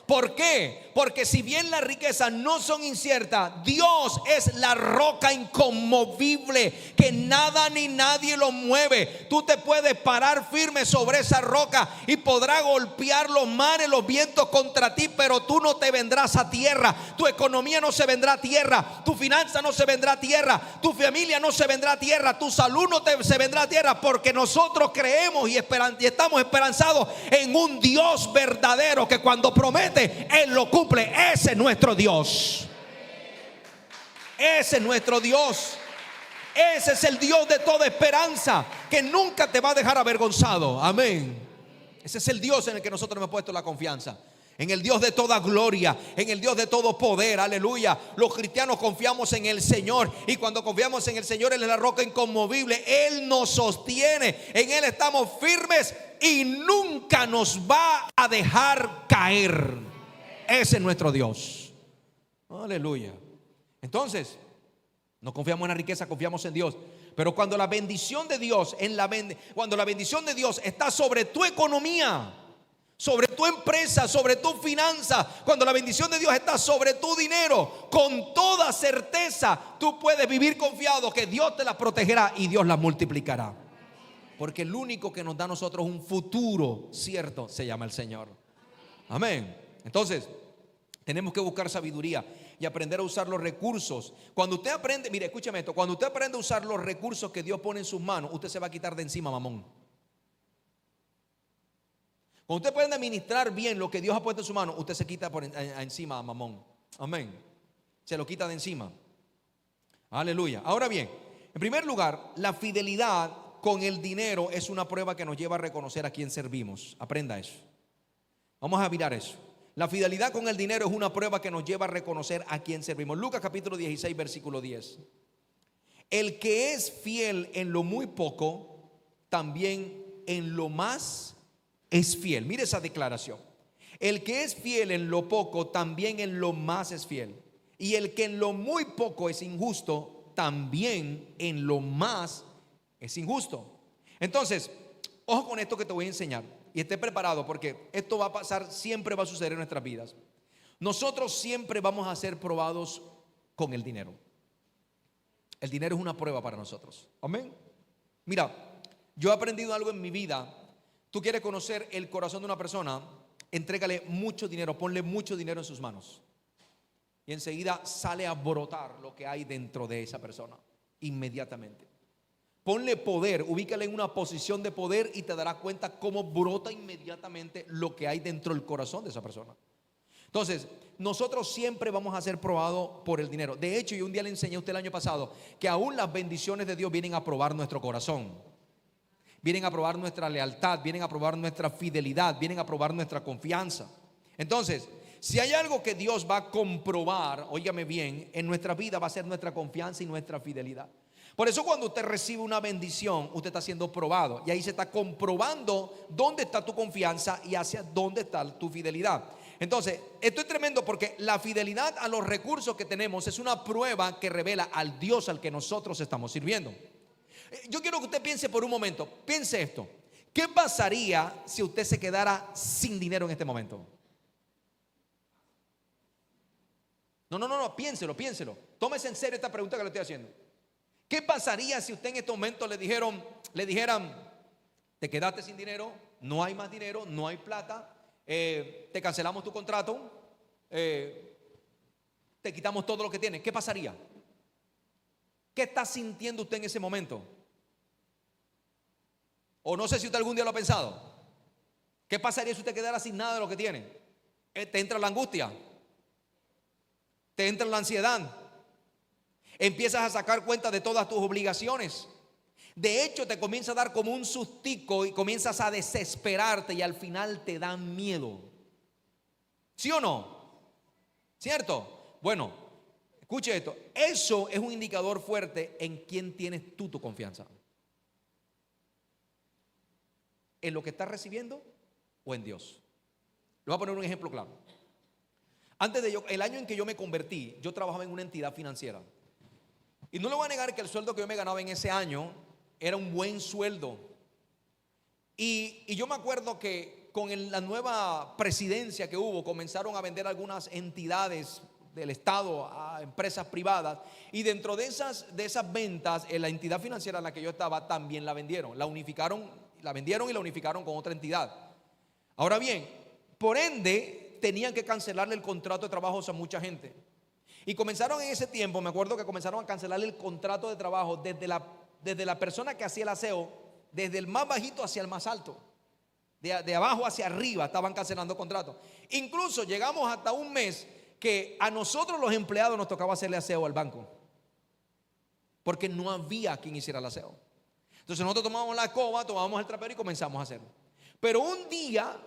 Speaker 1: ¿Por qué? Porque si bien las riquezas no son inciertas, Dios es la roca inconmovible, que nada ni nadie lo mueve. Tú te puedes parar firme sobre esa roca y podrá golpear los mares, los vientos contra ti, pero tú no te vendrás a tierra. Tu economía no se vendrá a tierra, tu finanza no se vendrá a tierra, tu familia no se vendrá a tierra, tu salud no se vendrá a tierra, porque nosotros creemos y estamos esperanzados en un Dios verdadero, que cuando promete Él lo cumple. Ese es nuestro Dios. Ese es nuestro Dios. Ese es el Dios de toda esperanza, que nunca te va a dejar avergonzado. Amén. Ese es el Dios en el que nosotros hemos puesto la confianza. En el Dios de toda gloria, en el Dios de todo poder, aleluya. Los cristianos confiamos en el Señor, y cuando confiamos en el Señor, Él es la roca inconmovible. Él nos sostiene, en Él estamos firmes y nunca nos va a dejar caer. Ese es nuestro Dios. Aleluya. Entonces, no confiamos en la riqueza, confiamos en Dios. Pero cuando la bendición de Dios, cuando la bendición de Dios está sobre tu economía, sobre tu empresa, sobre tu finanza, cuando la bendición de Dios está sobre tu dinero, con toda certeza tú puedes vivir confiado que Dios te la protegerá y Dios la multiplicará. Porque el único que nos da a nosotros un futuro cierto se llama el Señor. Amén. Entonces, tenemos que buscar sabiduría y aprender a usar los recursos. Cuando usted aprende, mire, escúcheme esto, cuando usted aprende a usar los recursos que Dios pone en sus manos, usted se va a quitar de encima mamón. Cuando usted puede administrar bien lo que Dios ha puesto en su mano, usted se quita encima a mamón. Amén. Se lo quita de encima. Aleluya. Ahora bien, en primer lugar, la fidelidad con el dinero es una prueba que nos lleva a reconocer a quién servimos. Aprenda eso. Vamos a mirar eso. La fidelidad con el dinero es una prueba que nos lleva a reconocer a quién servimos. Lucas capítulo 16, versículo 10. El que es fiel en lo muy poco, también en lo más es fiel. Mire esa declaración. El que es fiel en lo poco, también en lo más es fiel. Y el que en lo muy poco es injusto, también en lo más es injusto. Entonces, ojo con esto que te voy a enseñar. Y esté preparado, porque esto va a pasar, siempre va a suceder en nuestras vidas. Nosotros siempre vamos a ser probados con el dinero. El dinero es una prueba para nosotros. Amén. Mira, yo he aprendido algo en mi vida. Tú quieres conocer el corazón de una persona, entrégale mucho dinero, ponle mucho dinero en sus manos, y enseguida sale a brotar lo que hay dentro de esa persona, inmediatamente. Ponle poder, ubícale en una posición de poder y te darás cuenta cómo brota inmediatamente lo que hay dentro del corazón de esa persona. Entonces, nosotros siempre vamos a ser probados por el dinero. De hecho, yo un día le enseñé a usted el año pasado que aún las bendiciones de Dios vienen a probar nuestro corazón. Vienen a probar nuestra lealtad, vienen a probar nuestra fidelidad, vienen a probar nuestra confianza. Entonces, si hay algo que Dios va a comprobar, óigame bien, en nuestra vida va a ser nuestra confianza y nuestra fidelidad. Por eso cuando usted recibe una bendición, usted está siendo probado, y ahí se está comprobando dónde está tu confianza y hacia dónde está tu fidelidad. Entonces, esto es tremendo, porque la fidelidad a los recursos que tenemos es una prueba que revela al Dios al que nosotros estamos sirviendo. Yo quiero que usted piense por un momento, piense esto: ¿qué pasaría si usted se quedara sin dinero en este momento? No, piénselo. Tómese en serio esta pregunta que le estoy haciendo. ¿Qué pasaría si usted en este momento le dijeran, te quedaste sin dinero, no hay más dinero, no hay plata, te cancelamos tu contrato, te quitamos todo lo que tienes? ¿Qué pasaría? ¿Qué está sintiendo usted en ese momento? O no sé si usted algún día lo ha pensado. ¿Qué pasaría si usted quedara sin nada de lo que tiene? Te entra la angustia, te entra la ansiedad, empiezas a sacar cuenta de todas tus obligaciones. De hecho, te comienza a dar como un sustico y comienzas a desesperarte, y al final te da miedo. ¿Sí o no? ¿Cierto? Bueno, escuche esto. Eso es un indicador fuerte en quién tienes tú tu confianza. ¿En lo que estás recibiendo o en Dios? Le voy a poner un ejemplo claro. El año en que yo me convertí, yo trabajaba en una entidad financiera. Y no le voy a negar que el sueldo que yo me ganaba en ese año era un buen sueldo. Y yo me acuerdo que con la nueva presidencia que hubo, comenzaron a vender algunas entidades del Estado a empresas privadas. Y dentro de esas ventas, la entidad financiera en la que yo estaba también la vendieron. La vendieron y la unificaron con otra entidad. Ahora bien, por ende, tenían que cancelarle el contrato de trabajo a mucha gente. Y comenzaron en ese tiempo, me acuerdo que comenzaron a cancelarle el contrato de trabajo desde la persona que hacía el aseo, desde el más bajito hacia el más alto. De abajo hacia arriba estaban cancelando contratos. Incluso llegamos hasta un mes que a nosotros los empleados nos tocaba hacerle aseo al banco, porque no había quien hiciera el aseo. Entonces nosotros tomábamos la escoba, tomábamos el trapero y comenzamos a hacerlo. Pero un día,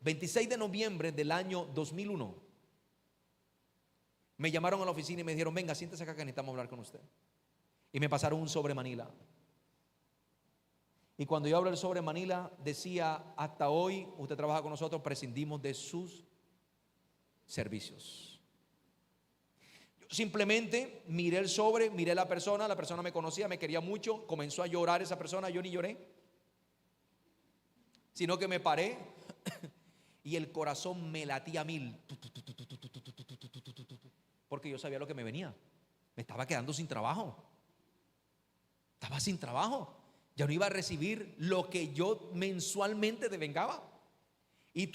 Speaker 1: 26 de noviembre del año 2001, me llamaron a la oficina y me dijeron: venga, siéntese acá que necesitamos hablar con usted. Y me pasaron un sobre Manila. Y cuando yo hablé del sobre Manila, decía: hasta hoy usted trabaja con nosotros, prescindimos de sus servicios. Yo simplemente miré el sobre, miré la persona me conocía, me quería mucho, comenzó a llorar esa persona, yo ni lloré, sino que me paré y el corazón me latía a 1000, porque yo sabía lo que me venía. Me estaba quedando sin trabajo, estaba sin trabajo. Ya no iba a recibir lo que yo mensualmente devengaba. Y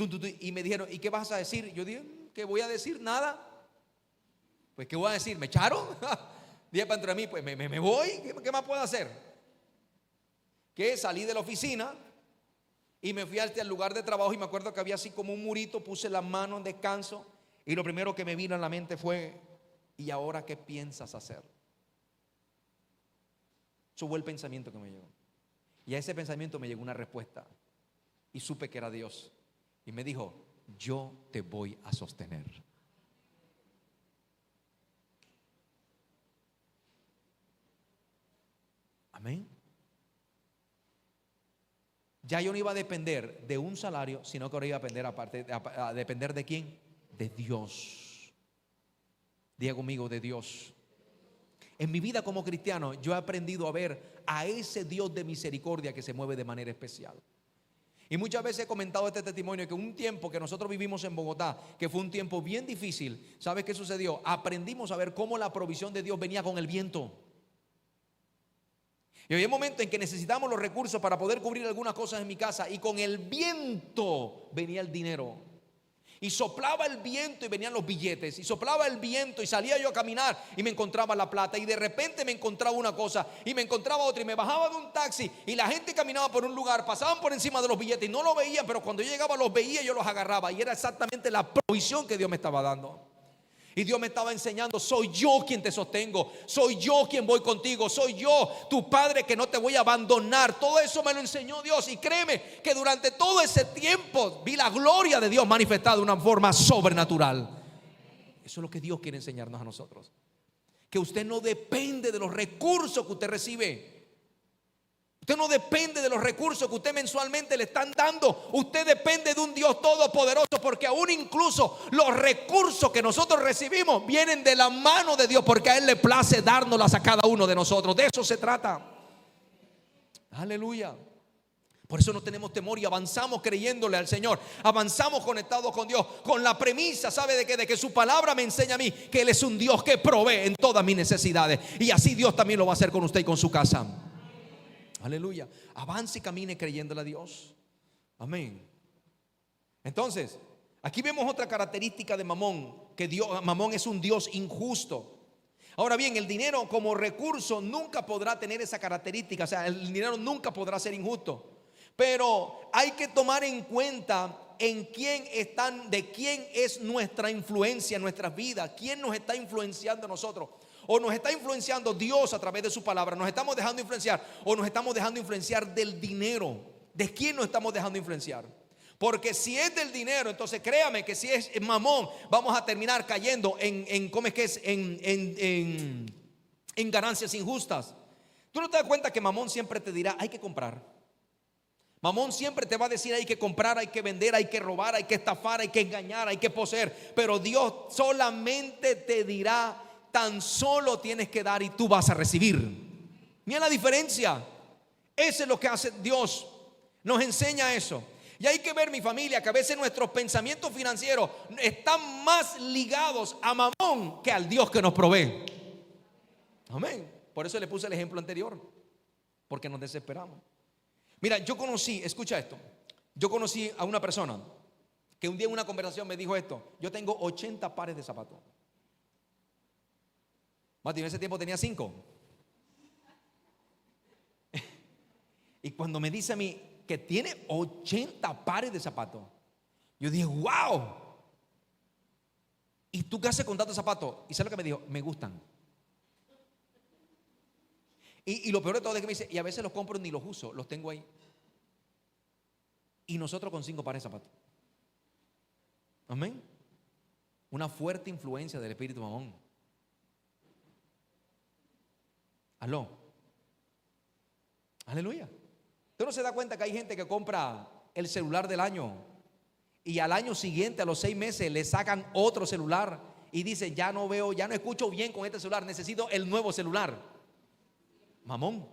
Speaker 1: me dijeron: ¿y qué vas a decir? Yo dije: ¿qué voy a decir? Nada. Pues ¿qué voy a decir? ¿Me echaron? Dije para entre mí: pues me voy. ¿Qué más puedo hacer? Que salí de la oficina y me fui al lugar de trabajo, y me acuerdo que había así como un murito. Puse las manos en descanso y lo primero que me vino a la mente fue: ¿y ahora qué piensas hacer? Eso fue el pensamiento que me llegó. Y a ese pensamiento me llegó una respuesta, y supe que era Dios, y me dijo: yo te voy a sostener. Amén. Ya yo no iba a depender de un salario, sino que ahora iba a depender a depender ¿de quién? De Dios. Diga conmigo: de Dios. En mi vida como cristiano, yo he aprendido a ver a ese Dios de misericordia que se mueve de manera especial. Y muchas veces he comentado este testimonio, que un tiempo que nosotros vivimos en Bogotá, que fue un tiempo bien difícil, ¿sabes qué sucedió? Aprendimos a ver cómo la provisión de Dios venía con el viento. Y había momentos en que necesitábamos los recursos para poder cubrir algunas cosas en mi casa, y con el viento venía el dinero. Y soplaba el viento y venían los billetes, y soplaba el viento y salía yo a caminar y me encontraba la plata, y de repente me encontraba una cosa y me encontraba otra, y me bajaba de un taxi y la gente caminaba por un lugar, pasaban por encima de los billetes y no lo veía, pero cuando yo llegaba los veía y yo los agarraba, y era exactamente la provisión que Dios me estaba dando. Y Dios me estaba enseñando: soy yo quien te sostengo, soy yo quien voy contigo, soy yo tu padre que no te voy a abandonar. Todo eso me lo enseñó Dios, y créeme que durante todo ese tiempo vi la gloria de Dios manifestada de una forma sobrenatural. Eso es lo que Dios quiere enseñarnos a nosotros, que usted no depende de los recursos que usted recibe. Usted no depende de los recursos que usted mensualmente le están dando. Usted depende de un Dios todopoderoso, porque aún incluso los recursos que nosotros recibimos vienen de la mano de Dios, porque a Él le place dárnoslas a cada uno de nosotros. De eso se trata. Aleluya. Por eso no tenemos temor y avanzamos creyéndole al Señor. Avanzamos conectados con Dios, con la premisa, ¿sabe de qué? De que su palabra me enseña a mí que Él es un Dios que provee en todas mis necesidades. Y así Dios también lo va a hacer con usted y con su casa. Aleluya. Avance y camine creyéndole a Dios. Amén. Entonces, aquí vemos otra característica de Mamón, que Mamón es un Dios injusto. Ahora bien, el dinero como recurso nunca podrá tener esa característica. O sea, el dinero nunca podrá ser injusto. Pero hay que tomar en cuenta de quién es nuestra influencia en nuestras vidas. ¿Quién nos está influenciando a nosotros? O nos está influenciando Dios a través de su palabra. Nos estamos dejando influenciar, o nos estamos dejando influenciar del dinero. ¿De quién nos estamos dejando influenciar? Porque si es del dinero, entonces créame que si es Mamón, vamos a terminar cayendo en ganancias injustas. Tú no te das cuenta que Mamón siempre te dirá: hay que comprar. Mamón siempre te va a decir: hay que comprar, hay que vender, hay que robar, hay que estafar, hay que engañar, hay que poseer. Pero Dios solamente te dirá: tan solo tienes que dar y tú vas a recibir. Mira la diferencia. Eso es lo que hace Dios. Nos enseña eso. Y hay que ver, mi familia, que a veces nuestros pensamientos financieros están más ligados a Mamón que al Dios que nos provee. Amén. Por eso le puse el ejemplo anterior, porque nos desesperamos. Mira, escucha esto. Yo conocí a una persona que un día en una conversación me dijo esto: yo tengo 80 pares de zapatos. Mati, en ese tiempo tenía 5. Y cuando me dice a mí que tiene 80 pares de zapatos, yo dije: wow. ¿Y tú qué haces con tantos zapatos? Y ¿sabes lo que me dijo? Me gustan. Y lo peor de todo es que me dice: y a veces los compro, ni los uso, los tengo ahí. y nosotros con 5 pares de zapatos. Amén. Una fuerte influencia del espíritu mamón. Aló. Aleluya. ¿Usted no se da cuenta que hay gente que compra el celular del año y al año siguiente, a los 6 meses, le sacan otro celular y dice, ya no veo, ya no escucho bien con este celular, necesito el nuevo celular? Mamón.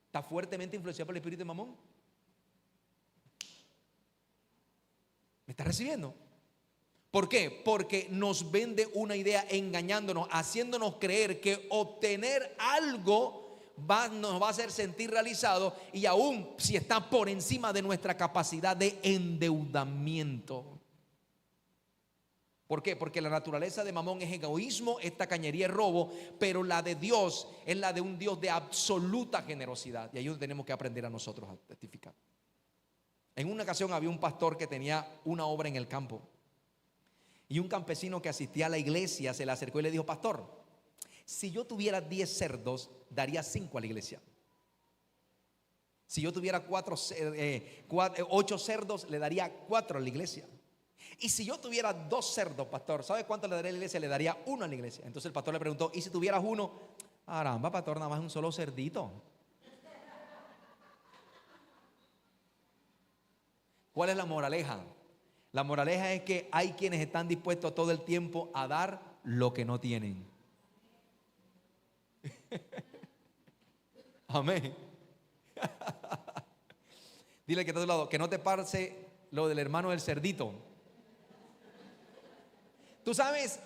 Speaker 1: Está fuertemente influenciado por el espíritu de mamón. ¿Me está recibiendo? ¿Por qué? Porque nos vende una idea engañándonos, haciéndonos creer que obtener algo nos va a hacer sentir realizados, y aún si está por encima de nuestra capacidad de endeudamiento. ¿Por qué? Porque la naturaleza de mamón es egoísmo, esta cañería es robo, pero la de Dios es la de un Dios de absoluta generosidad, y ahí es donde tenemos que aprender a nosotros a testificar. En una ocasión había un pastor que tenía una obra en el campo, y un campesino que asistía a la iglesia se le acercó y le dijo: pastor, si yo tuviera 10 cerdos, daría 5 a la iglesia. Si yo tuviera 8 cerdos, le daría 4 a la iglesia. Y si yo tuviera 2 cerdos, pastor, ¿sabe cuánto le daría a la iglesia? Le daría 1 a la iglesia. Entonces el pastor le preguntó: ¿y si tuvieras 1? Caramba, pastor, nada más un solo cerdito. ¿Cuál es la moraleja? La moraleja es que hay quienes están dispuestos todo el tiempo a dar lo que no tienen. Amén. Dile que está a tu lado, que no te pase lo del hermano del cerdito. ¿Tú sabes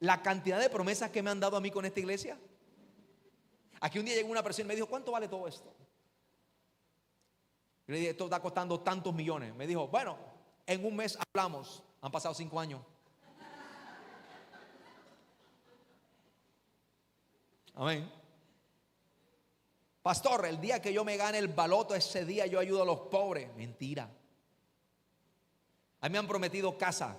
Speaker 1: la cantidad de promesas que me han dado a mí con esta iglesia? Aquí un día llegó una persona y me dijo: ¿cuánto vale todo esto? Yo le dije: esto está costando tantos millones. Me dijo: bueno, en un mes hablamos. Han pasado 5 años. Amén. Pastor, el día que yo me gane el baloto, ese día yo ayudo a los pobres. Mentira. A mí me han prometido casa.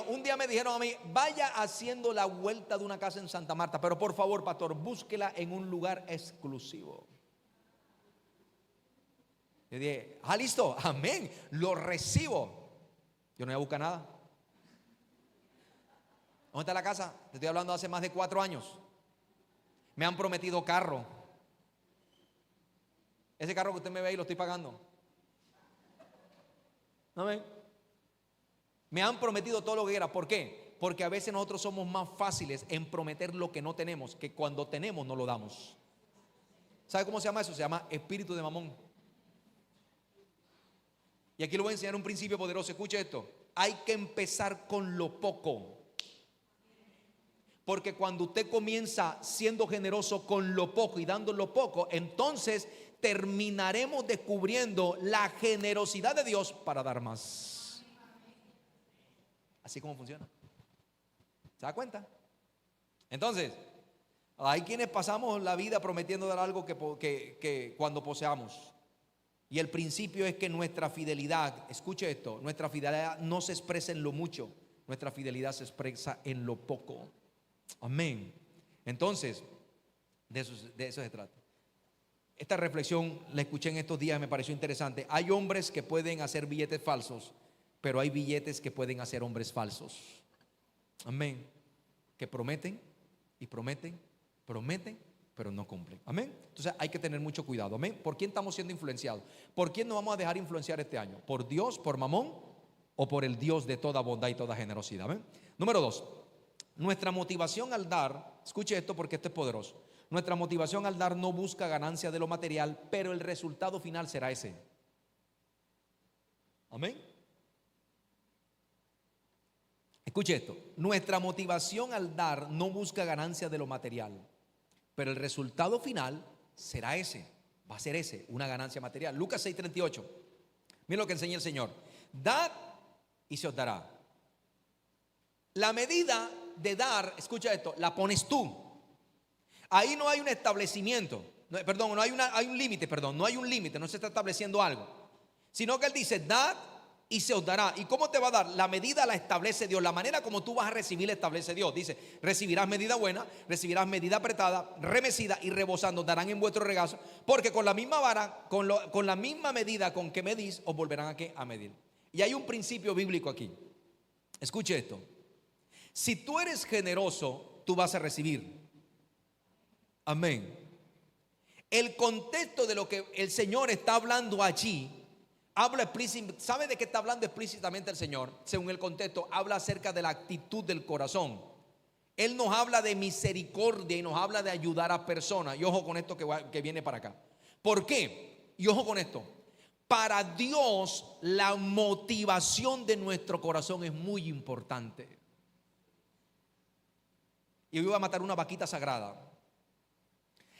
Speaker 1: Un día me dijeron a mí: vaya haciendo la vuelta de una casa en Santa Marta, pero por favor, pastor, búsquela en un lugar exclusivo. Yo dije: listo, amén, lo recibo. Yo no voy a buscar nada. ¿Dónde está la casa? Te estoy hablando de hace más de 4 años. Me han prometido carro. Ese carro que usted me ve ahí lo estoy pagando. Amén. Me han prometido todo lo que era. ¿Por qué? Porque a veces nosotros somos más fáciles en prometer lo que no tenemos, que cuando tenemos no lo damos. ¿Sabe cómo se llama eso? Se llama espíritu de mamón. Y aquí le voy a enseñar un principio poderoso. Escuche esto: hay que empezar con lo poco. Porque cuando usted comienza siendo generoso con lo poco y dando lo poco, entonces terminaremos descubriendo la generosidad de Dios para dar más. Así como funciona. ¿Se da cuenta? Entonces, hay quienes pasamos la vida prometiendo dar algo que cuando poseamos. Y el principio es que nuestra fidelidad, escuche esto, nuestra fidelidad no se expresa en lo mucho, nuestra fidelidad se expresa en lo poco. Amén. Entonces, de eso se trata. Esta reflexión la escuché en estos días y me pareció interesante. Hay hombres que pueden hacer billetes falsos, pero hay billetes que pueden hacer hombres falsos. Amén. Que prometen y prometen, pero no cumplen. Amén. Entonces hay que tener mucho cuidado. Amén. ¿Por quién estamos siendo influenciados? ¿Por quién nos vamos a dejar influenciar este año? ¿Por Dios, por Mamón o por el Dios de toda bondad y toda generosidad? Amén. Número 2. Nuestra motivación al dar, escuche esto porque esto es poderoso. Nuestra motivación al dar no busca ganancia de lo material, pero el resultado final será ese. Amén. Escuche esto. Nuestra motivación al dar no busca ganancia de lo material, pero el resultado final será ese. Va a ser ese, una ganancia material. Lucas 6:38. Mira lo que enseña el Señor. Dad y se os dará. La medida de dar, escucha esto, la pones tú. Ahí no hay un establecimiento, hay un límite, no hay un límite, no se está estableciendo algo, sino que Él dice: dad y se os dará. ¿Y cómo te va a dar? La medida la establece Dios. La manera como tú vas a recibir la establece Dios. Dice, recibirás medida buena, recibirás medida apretada, remecida y rebosando, darán en vuestro regazo, porque con la misma vara, con la misma medida con que medís, os volverán a ¿qué? A medir. Y hay un principio bíblico aquí. Escuche esto. Si tú eres generoso, tú vas a recibir. Amén. El contexto de lo que el Señor está hablando allí, habla explícitamente. ¿Sabe de qué está hablando explícitamente el Señor? Según el contexto, habla acerca de la actitud del corazón. Él nos habla de misericordia y nos habla de ayudar a personas. Y ojo con esto que viene para acá. ¿Por qué? Y ojo con esto. Para Dios, la motivación de nuestro corazón es muy importante. Y hoy voy a matar una vaquita sagrada.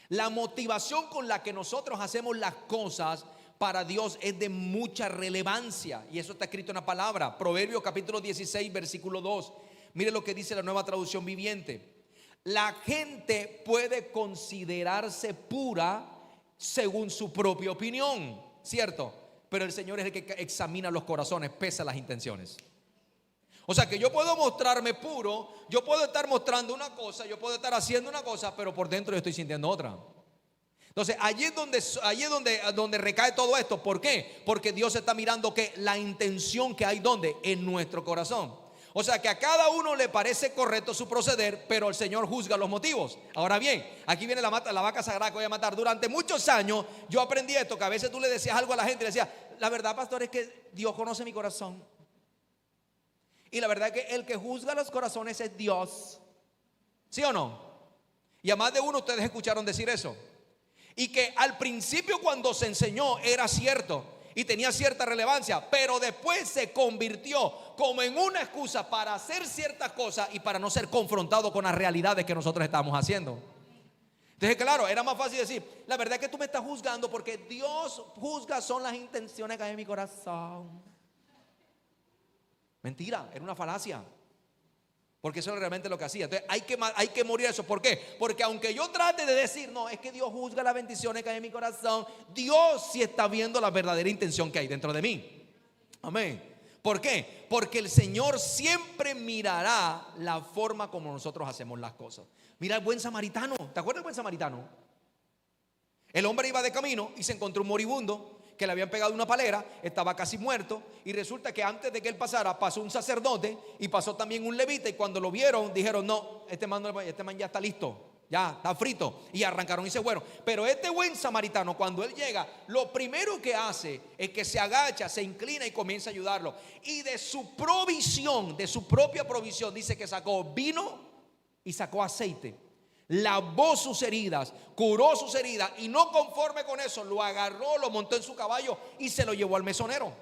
Speaker 1: La motivación con la que nosotros hacemos las cosas para Dios es de mucha relevancia. Y eso está escrito en la palabra. Proverbios capítulo 16, versículo 2. Mire lo que dice la Nueva Traducción Viviente. La gente puede considerarse pura según su propia opinión, ¿cierto? Pero el Señor es el que examina los corazones, pesa las intenciones. O sea que yo puedo mostrarme puro, yo puedo estar mostrando una cosa, yo puedo estar haciendo una cosa, pero por dentro yo estoy sintiendo otra. Entonces allí es donde recae todo esto. ¿Por qué? Porque Dios está mirando que la intención que hay ¿dónde? En nuestro corazón. O sea que a cada uno le parece correcto su proceder, pero el Señor juzga los motivos. Ahora bien, aquí viene la vaca sagrada que voy a matar. Durante muchos años yo aprendí esto, que a veces tú le decías algo a la gente y le decías, la verdad, pastor, es que Dios conoce mi corazón. Y la verdad es que el que juzga los corazones es Dios. ¿Sí o no? Y a más de uno ustedes escucharon decir eso. Y que al principio cuando se enseñó era cierto y tenía cierta relevancia, pero después se convirtió como en una excusa para hacer ciertas cosas y para no ser confrontado con las realidades que nosotros estamos haciendo. Entonces claro, era más fácil decir, la verdad es que tú me estás juzgando porque Dios juzga son las intenciones que hay en mi corazón. Mentira, era una falacia. Porque eso es realmente lo que hacía. Entonces hay que morir eso. ¿Por qué? Porque aunque yo trate de decir, no, es que Dios juzga las bendiciones que hay en mi corazón, Dios sí está viendo la verdadera intención que hay dentro de mí. Amén. ¿Por qué? Porque el Señor siempre mirará la forma como nosotros hacemos las cosas. Mira el buen samaritano. ¿Te acuerdas del buen samaritano? El hombre iba de camino y se encontró un moribundo que le habían pegado una palera, estaba casi muerto, y resulta que antes de que él pasara, pasó un sacerdote y pasó también un levita, y cuando lo vieron, dijeron, no, este man ya está listo, ya está frito, y arrancaron y se fueron. Pero este buen samaritano, cuando él llega, lo primero que hace es que se agacha, se inclina y comienza a ayudarlo, y de su provisión, de su propia provisión, dice que sacó vino y sacó aceite. Lavó sus heridas, curó sus heridas, y no conforme con eso, lo agarró, lo montó en su caballo y se lo llevó al mesonero.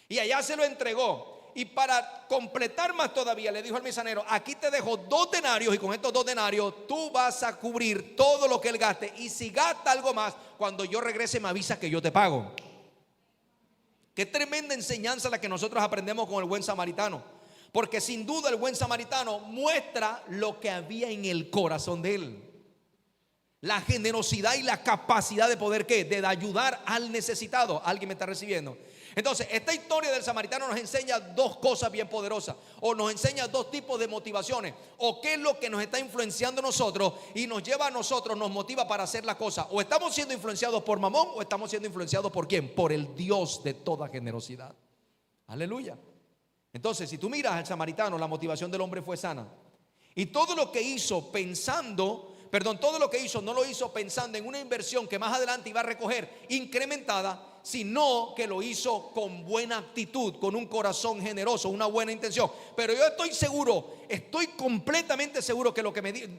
Speaker 1: Y allá se lo entregó. Y para completar más todavía, le dijo al mesonero, aquí te dejo 2 denarios y con estos 2 denarios tú vas a cubrir todo lo que él gaste. Y si gasta algo más, cuando yo regrese me avisa que yo te pago. Qué tremenda enseñanza la que nosotros aprendemos con el buen samaritano. Porque sin duda el buen samaritano muestra lo que había en el corazón de él. La generosidad y la capacidad de poder ¿qué? De ayudar al necesitado. ¿Alguien me está recibiendo? Entonces esta historia del samaritano nos enseña 2 cosas bien poderosas. O nos enseña 2 tipos de motivaciones. O qué es lo que nos está influenciando a nosotros y nos lleva a nosotros, nos motiva para hacer las cosas. O estamos siendo influenciados por Mamón, o estamos siendo influenciados por ¿quién? Por el Dios de toda generosidad. Aleluya. Entonces, si tú miras al samaritano, la motivación del hombre fue sana. Y todo lo que hizo todo lo que hizo no lo hizo pensando en una inversión que más adelante iba a recoger incrementada, sino que lo hizo con buena actitud, con un corazón generoso, una buena intención. Pero yo estoy completamente seguro que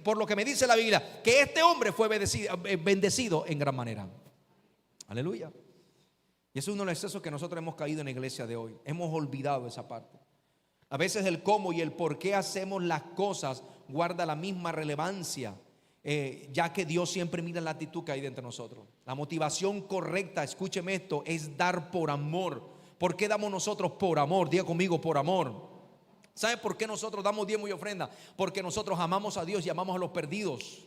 Speaker 1: por lo que me dice la Biblia, que este hombre fue bendecido en gran manera. Aleluya. Y eso es uno de los excesos que nosotros hemos caído en la iglesia de hoy. Hemos olvidado esa parte. A veces el cómo y el por qué hacemos las cosas guarda la misma relevancia, ya que Dios siempre mira la actitud que hay dentro de nosotros. La motivación correcta, escúcheme esto, es dar por amor. ¿Por qué damos nosotros por amor? Diga conmigo, por amor. ¿Sabe por qué nosotros damos diezmo y ofrenda? Porque nosotros amamos a Dios y amamos a los perdidos.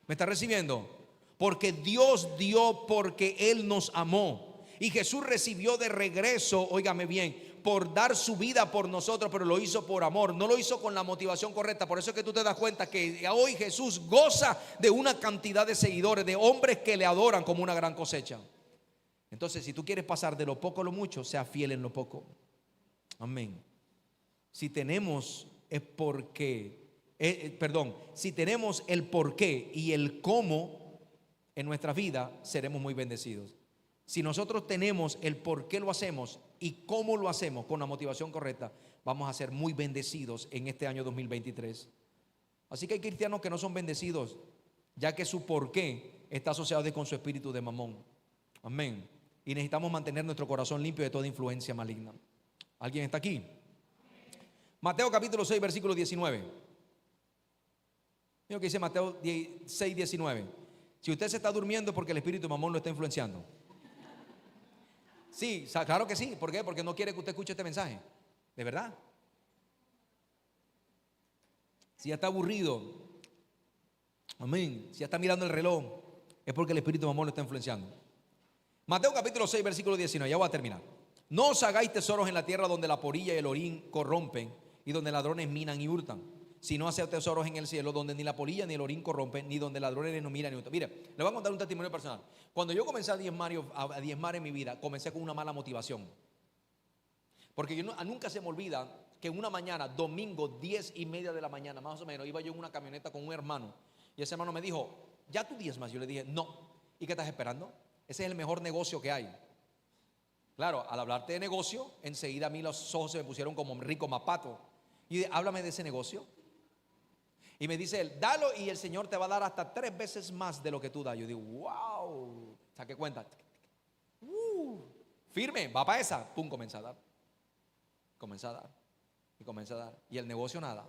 Speaker 1: ¿Me está recibiendo? Porque Dios dio porque Él nos amó. Y Jesús recibió de regreso, óigame bien, por dar su vida por nosotros, pero lo hizo por amor, no lo hizo con la motivación correcta. Por eso es que tú te das cuenta que hoy Jesús goza de una cantidad de seguidores, de hombres que le adoran como una gran cosecha. Entonces, si tú quieres pasar de lo poco a lo mucho, sea fiel en lo poco. Amén. Si tenemos es porque, si tenemos el porqué y el cómo en nuestra vida, seremos muy bendecidos. Si nosotros tenemos el por qué lo hacemos y cómo lo hacemos con la motivación correcta, vamos a ser muy bendecidos en este año 2023. Así que hay cristianos que no son bendecidos, ya que su por qué está asociado con su espíritu de mamón. Amén. Y necesitamos mantener nuestro corazón limpio de toda influencia maligna. ¿Alguien está aquí? Mateo capítulo 6, versículo 19. Mira lo que dice Mateo 6, 19. Si usted se está durmiendo es porque el espíritu de mamón lo está influenciando. Sí, claro que sí. ¿Por qué? Porque no quiere que usted escuche este mensaje. ¿De verdad? Si ya está aburrido, amén, si ya está mirando el reloj, es porque el espíritu de mamón lo está influenciando. Mateo capítulo 6, versículo 19. Ya voy a terminar. No os hagáis tesoros en la tierra donde la polilla y el orín corrompen y donde ladrones minan y hurtan, sino haced tesoros en el cielo donde ni la polilla ni el orín corrompen, ni donde ladrones no miran ni hurtan. Mire, le voy a contar un testimonio personal. Cuando yo comencé a diezmar en mi vida, comencé con una mala motivación. Porque nunca se me olvida que en una mañana, domingo, 10:30 de la mañana, más o menos, iba yo en una camioneta con un hermano. Y ese hermano me dijo, ¿ya tú diezmas? Yo le dije, no. ¿Y qué estás esperando? Ese es el mejor negocio que hay. Claro, al hablarte de negocio, enseguida a mí los ojos se me pusieron como rico mapato. Y háblame de ese negocio. Y me dice él, dalo y el Señor te va a dar hasta 3 veces más de lo que tú das. Yo digo, wow, saqué cuenta. Firme, va para esa. Pum, comencé a dar. Comencé a dar. Y comencé a dar. Y el negocio nada.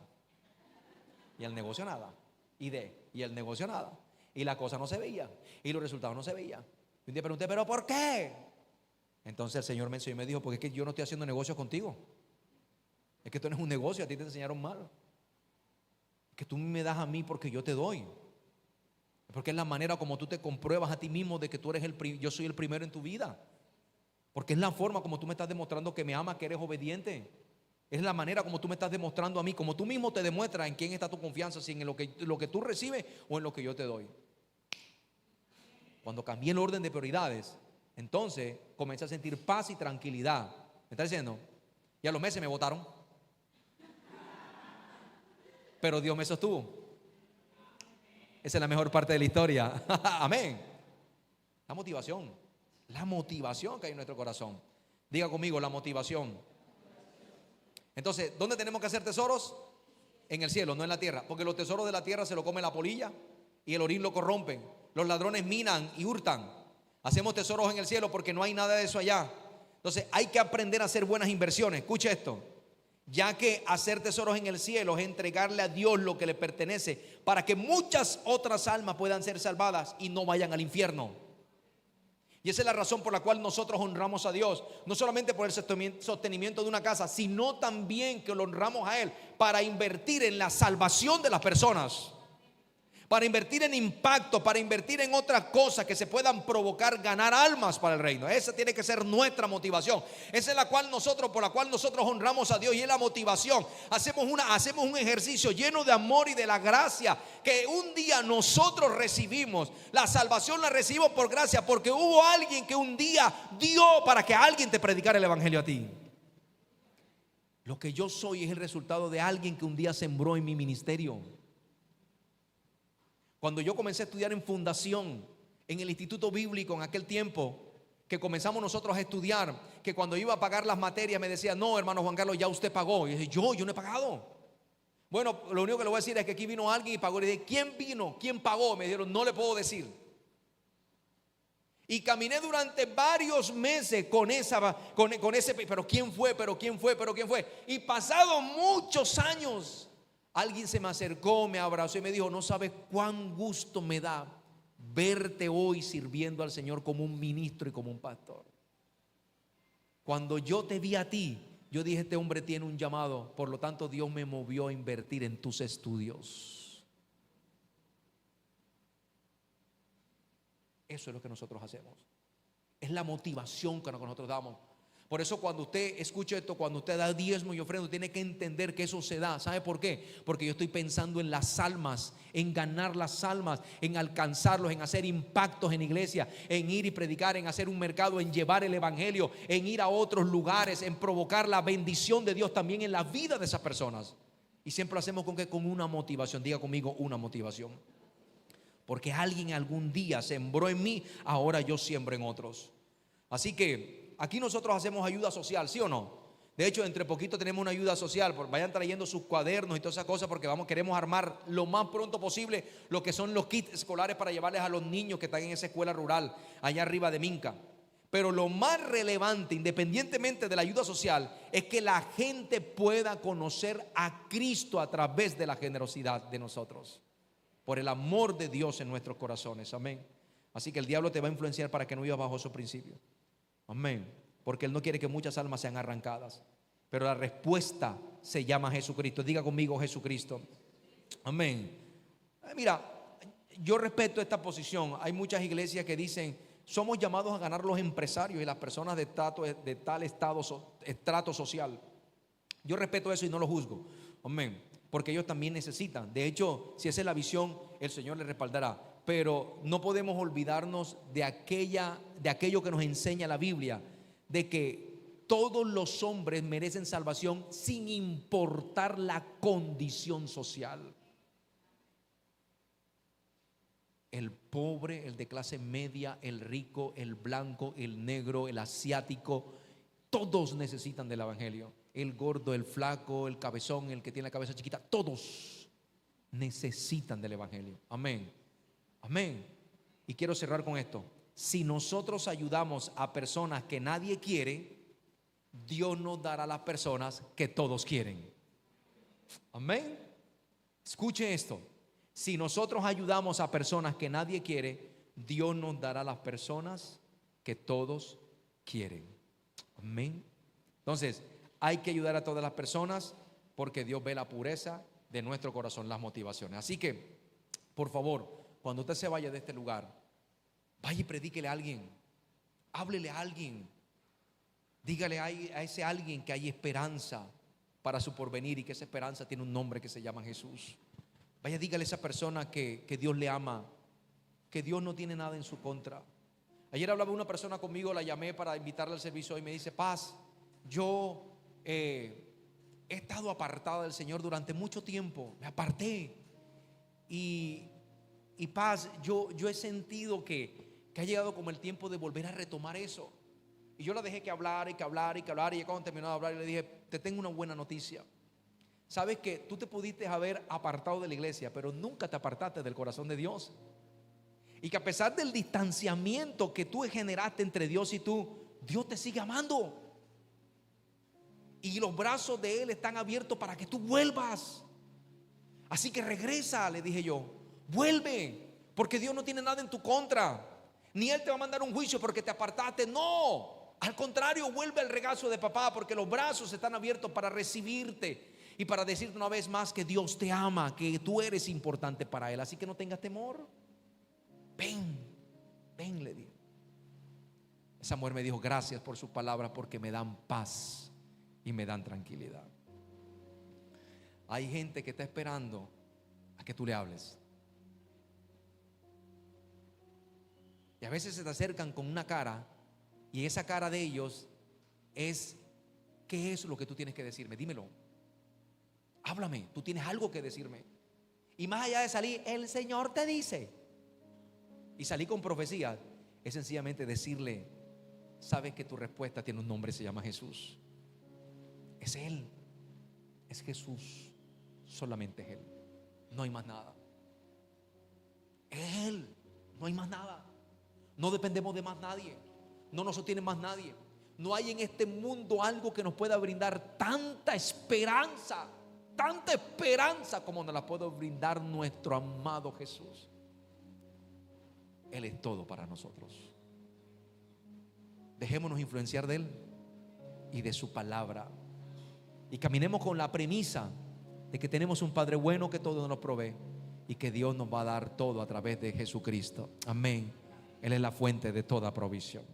Speaker 1: Y el negocio nada. Y el negocio nada. Y la cosa no se veía. Y los resultados no se veían. Y un día pregunté, ¿pero por qué? Entonces el Señor me enseñó y me dijo, porque es que yo no estoy haciendo negocios contigo. Es que esto no es un negocio, a ti te enseñaron mal. Es que tú me das a mí porque yo te doy. Porque es la manera como tú te compruebas a ti mismo de que tú eres yo soy el primero en tu vida. Porque es la forma como tú me estás demostrando que me amas, que eres obediente. Es la manera como tú me estás demostrando a mí, como tú mismo te demuestras en quién está tu confianza, si en lo que tú recibes o en lo que yo te doy. Cuando cambié el orden de prioridades, entonces comencé a sentir paz y tranquilidad. ¿Me está diciendo? Y a los meses me votaron. Pero Dios me sostuvo. Esa es la mejor parte de la historia. Amén. La motivación que hay en nuestro corazón. Diga conmigo, la motivación. Entonces, ¿dónde tenemos que hacer tesoros? En el cielo, no en la tierra. Porque los tesoros de la tierra se lo come la polilla y el orín lo corrompen. Los ladrones minan y hurtan. Hacemos tesoros en el cielo porque no hay nada de eso allá. Entonces hay que aprender a hacer buenas inversiones. Escuche esto. Ya que hacer tesoros en el cielo es entregarle a Dios lo que le pertenece para que muchas otras almas puedan ser salvadas y no vayan al infierno. Y esa es la razón por la cual nosotros honramos a Dios. No solamente por el sostenimiento de una casa, sino también que lo honramos a Él para invertir en la salvación de las personas. Para invertir en impacto, para invertir en otras cosas que se puedan provocar ganar almas para el reino. Esa tiene que ser nuestra motivación. Esa es por la cual nosotros honramos a Dios, y es la motivación. Hacemos un ejercicio lleno de amor y de la gracia que un día nosotros recibimos. La salvación la recibimos por gracia, porque hubo alguien que un día dio para que alguien te predicara el evangelio a ti. Lo que yo soy es el resultado de alguien que un día sembró en mi ministerio. Cuando yo comencé a estudiar en fundación, en el instituto bíblico en aquel tiempo, que comenzamos nosotros a estudiar, que cuando iba a pagar las materias me decía, no, hermano Juan Carlos, ya usted pagó. Y yo dije, yo no he pagado. Bueno, lo único que le voy a decir es que aquí vino alguien y pagó. Y dije, ¿quién vino? ¿Quién pagó? Me dijeron, no le puedo decir. Y caminé durante varios meses con ese, pero ¿quién fue? ¿Pero quién fue? ¿Pero quién fue? Y pasado muchos años, alguien se me acercó, me abrazó y me dijo, no sabes cuán gusto me da verte hoy sirviendo al Señor como un ministro y como un pastor. Cuando yo te vi a ti, yo dije, este hombre tiene un llamado, por lo tanto Dios me movió a invertir en tus estudios. Eso es lo que nosotros hacemos. Es la motivación que nosotros damos. Por eso cuando usted escucha esto, cuando usted da diezmo y ofrenda, tiene que entender que eso se da. ¿Sabe por qué? Porque yo estoy pensando en las almas, en ganar las almas, en alcanzarlos, en hacer impactos en iglesia, en ir y predicar, en hacer un mercado, en llevar el evangelio, en ir a otros lugares, en provocar la bendición de Dios también en la vida de esas personas. Y siempre lo hacemos con una motivación. Diga conmigo, una motivación. Porque alguien algún día sembró en mí, ahora yo siembro en otros. Así que aquí nosotros hacemos ayuda social, ¿sí o no? De hecho, entre poquito tenemos una ayuda social. Vayan trayendo sus cuadernos y todas esas cosas, porque queremos armar lo más pronto posible lo que son los kits escolares para llevarles a los niños que están en esa escuela rural allá arriba de Minca. Pero lo más relevante, independientemente de la ayuda social, es que la gente pueda conocer a Cristo a través de la generosidad de nosotros, por el amor de Dios en nuestros corazones. Amén. Así que el diablo te va a influenciar para que no vivas bajo esos principios. Amén. Porque Él no quiere que muchas almas sean arrancadas. Pero la respuesta se llama Jesucristo. Diga conmigo, Jesucristo. Amén. Mira, yo respeto esta posición. Hay muchas iglesias que dicen: somos llamados a ganar los empresarios y las personas de tal estrato social. Yo respeto eso y no lo juzgo. Amén. Porque ellos también necesitan. De hecho, si esa es la visión, el Señor les respaldará. Pero no podemos olvidarnos de aquello que nos enseña la Biblia, de que todos los hombres merecen salvación sin importar la condición social. El pobre, el de clase media, el rico, el blanco, el negro, el asiático, todos necesitan del evangelio. El gordo, el flaco, el cabezón, el que tiene la cabeza chiquita, todos necesitan del evangelio. Amén. Amén. Y quiero cerrar con esto. Si nosotros ayudamos a personas que nadie quiere, Dios nos dará a las personas que todos quieren. Amén. Escuche esto. Si nosotros ayudamos a personas que nadie quiere, Dios nos dará a las personas que todos quieren. Amén. Entonces, hay que ayudar a todas las personas, porque Dios ve la pureza de nuestro corazón, las motivaciones. Así que, por favor, cuando usted se vaya de este lugar, vaya y predíquele a alguien, háblele a alguien, dígale a ese alguien que hay esperanza para su porvenir y que esa esperanza tiene un nombre que se llama Jesús. Vaya, dígale a esa persona que Dios le ama, que Dios no tiene nada en su contra. Ayer hablaba una persona conmigo, la llamé para invitarla al servicio y me dice: Paz, yo he estado apartada del Señor durante mucho tiempo, me aparté y Paz, yo he sentido que ha llegado como el tiempo de volver a retomar eso. Y yo la dejé que hablara y que hablara y que hablara. Y cuando terminó de hablar, le dije: te tengo una buena noticia. Sabes que tú te pudiste haber apartado de la iglesia, pero nunca te apartaste del corazón de Dios. Y que a pesar del distanciamiento que tú generaste entre Dios y tú, Dios te sigue amando. Y los brazos de Él están abiertos para que tú vuelvas. Así que regresa, le dije yo. Vuelve, porque Dios no tiene nada en tu contra. Ni Él te va a mandar un juicio porque te apartaste. No, al contrario, vuelve al regazo de papá, porque los brazos están abiertos para recibirte y para decirte una vez más que Dios te ama, que tú eres importante para Él. Así que no tengas temor. Ven, le dije. Esa mujer me dijo: gracias por sus palabras, porque me dan paz y me dan tranquilidad. Hay gente que está esperando a que tú le hables. Y a veces se te acercan con una cara, y esa cara de ellos es: ¿qué es lo que tú tienes que decirme? Dímelo. Háblame, tú tienes algo que decirme. Y más allá de salir, el Señor te dice, y salir con profecía, es sencillamente decirle: sabes que tu respuesta tiene un nombre, se llama Jesús. Es Él, es Jesús, solamente es Él. No hay más nada. Es Él, no hay más nada. No dependemos de más nadie. No nos sostiene más nadie. No hay en este mundo algo que nos pueda brindar tanta esperanza como nos la puede brindar nuestro amado Jesús. Él es todo para nosotros. Dejémonos influenciar de Él y de su palabra, y caminemos con la premisa de que tenemos un Padre bueno que todo nos provee, y que Dios nos va a dar todo a través de Jesucristo. Amén. Él es la fuente de toda provisión.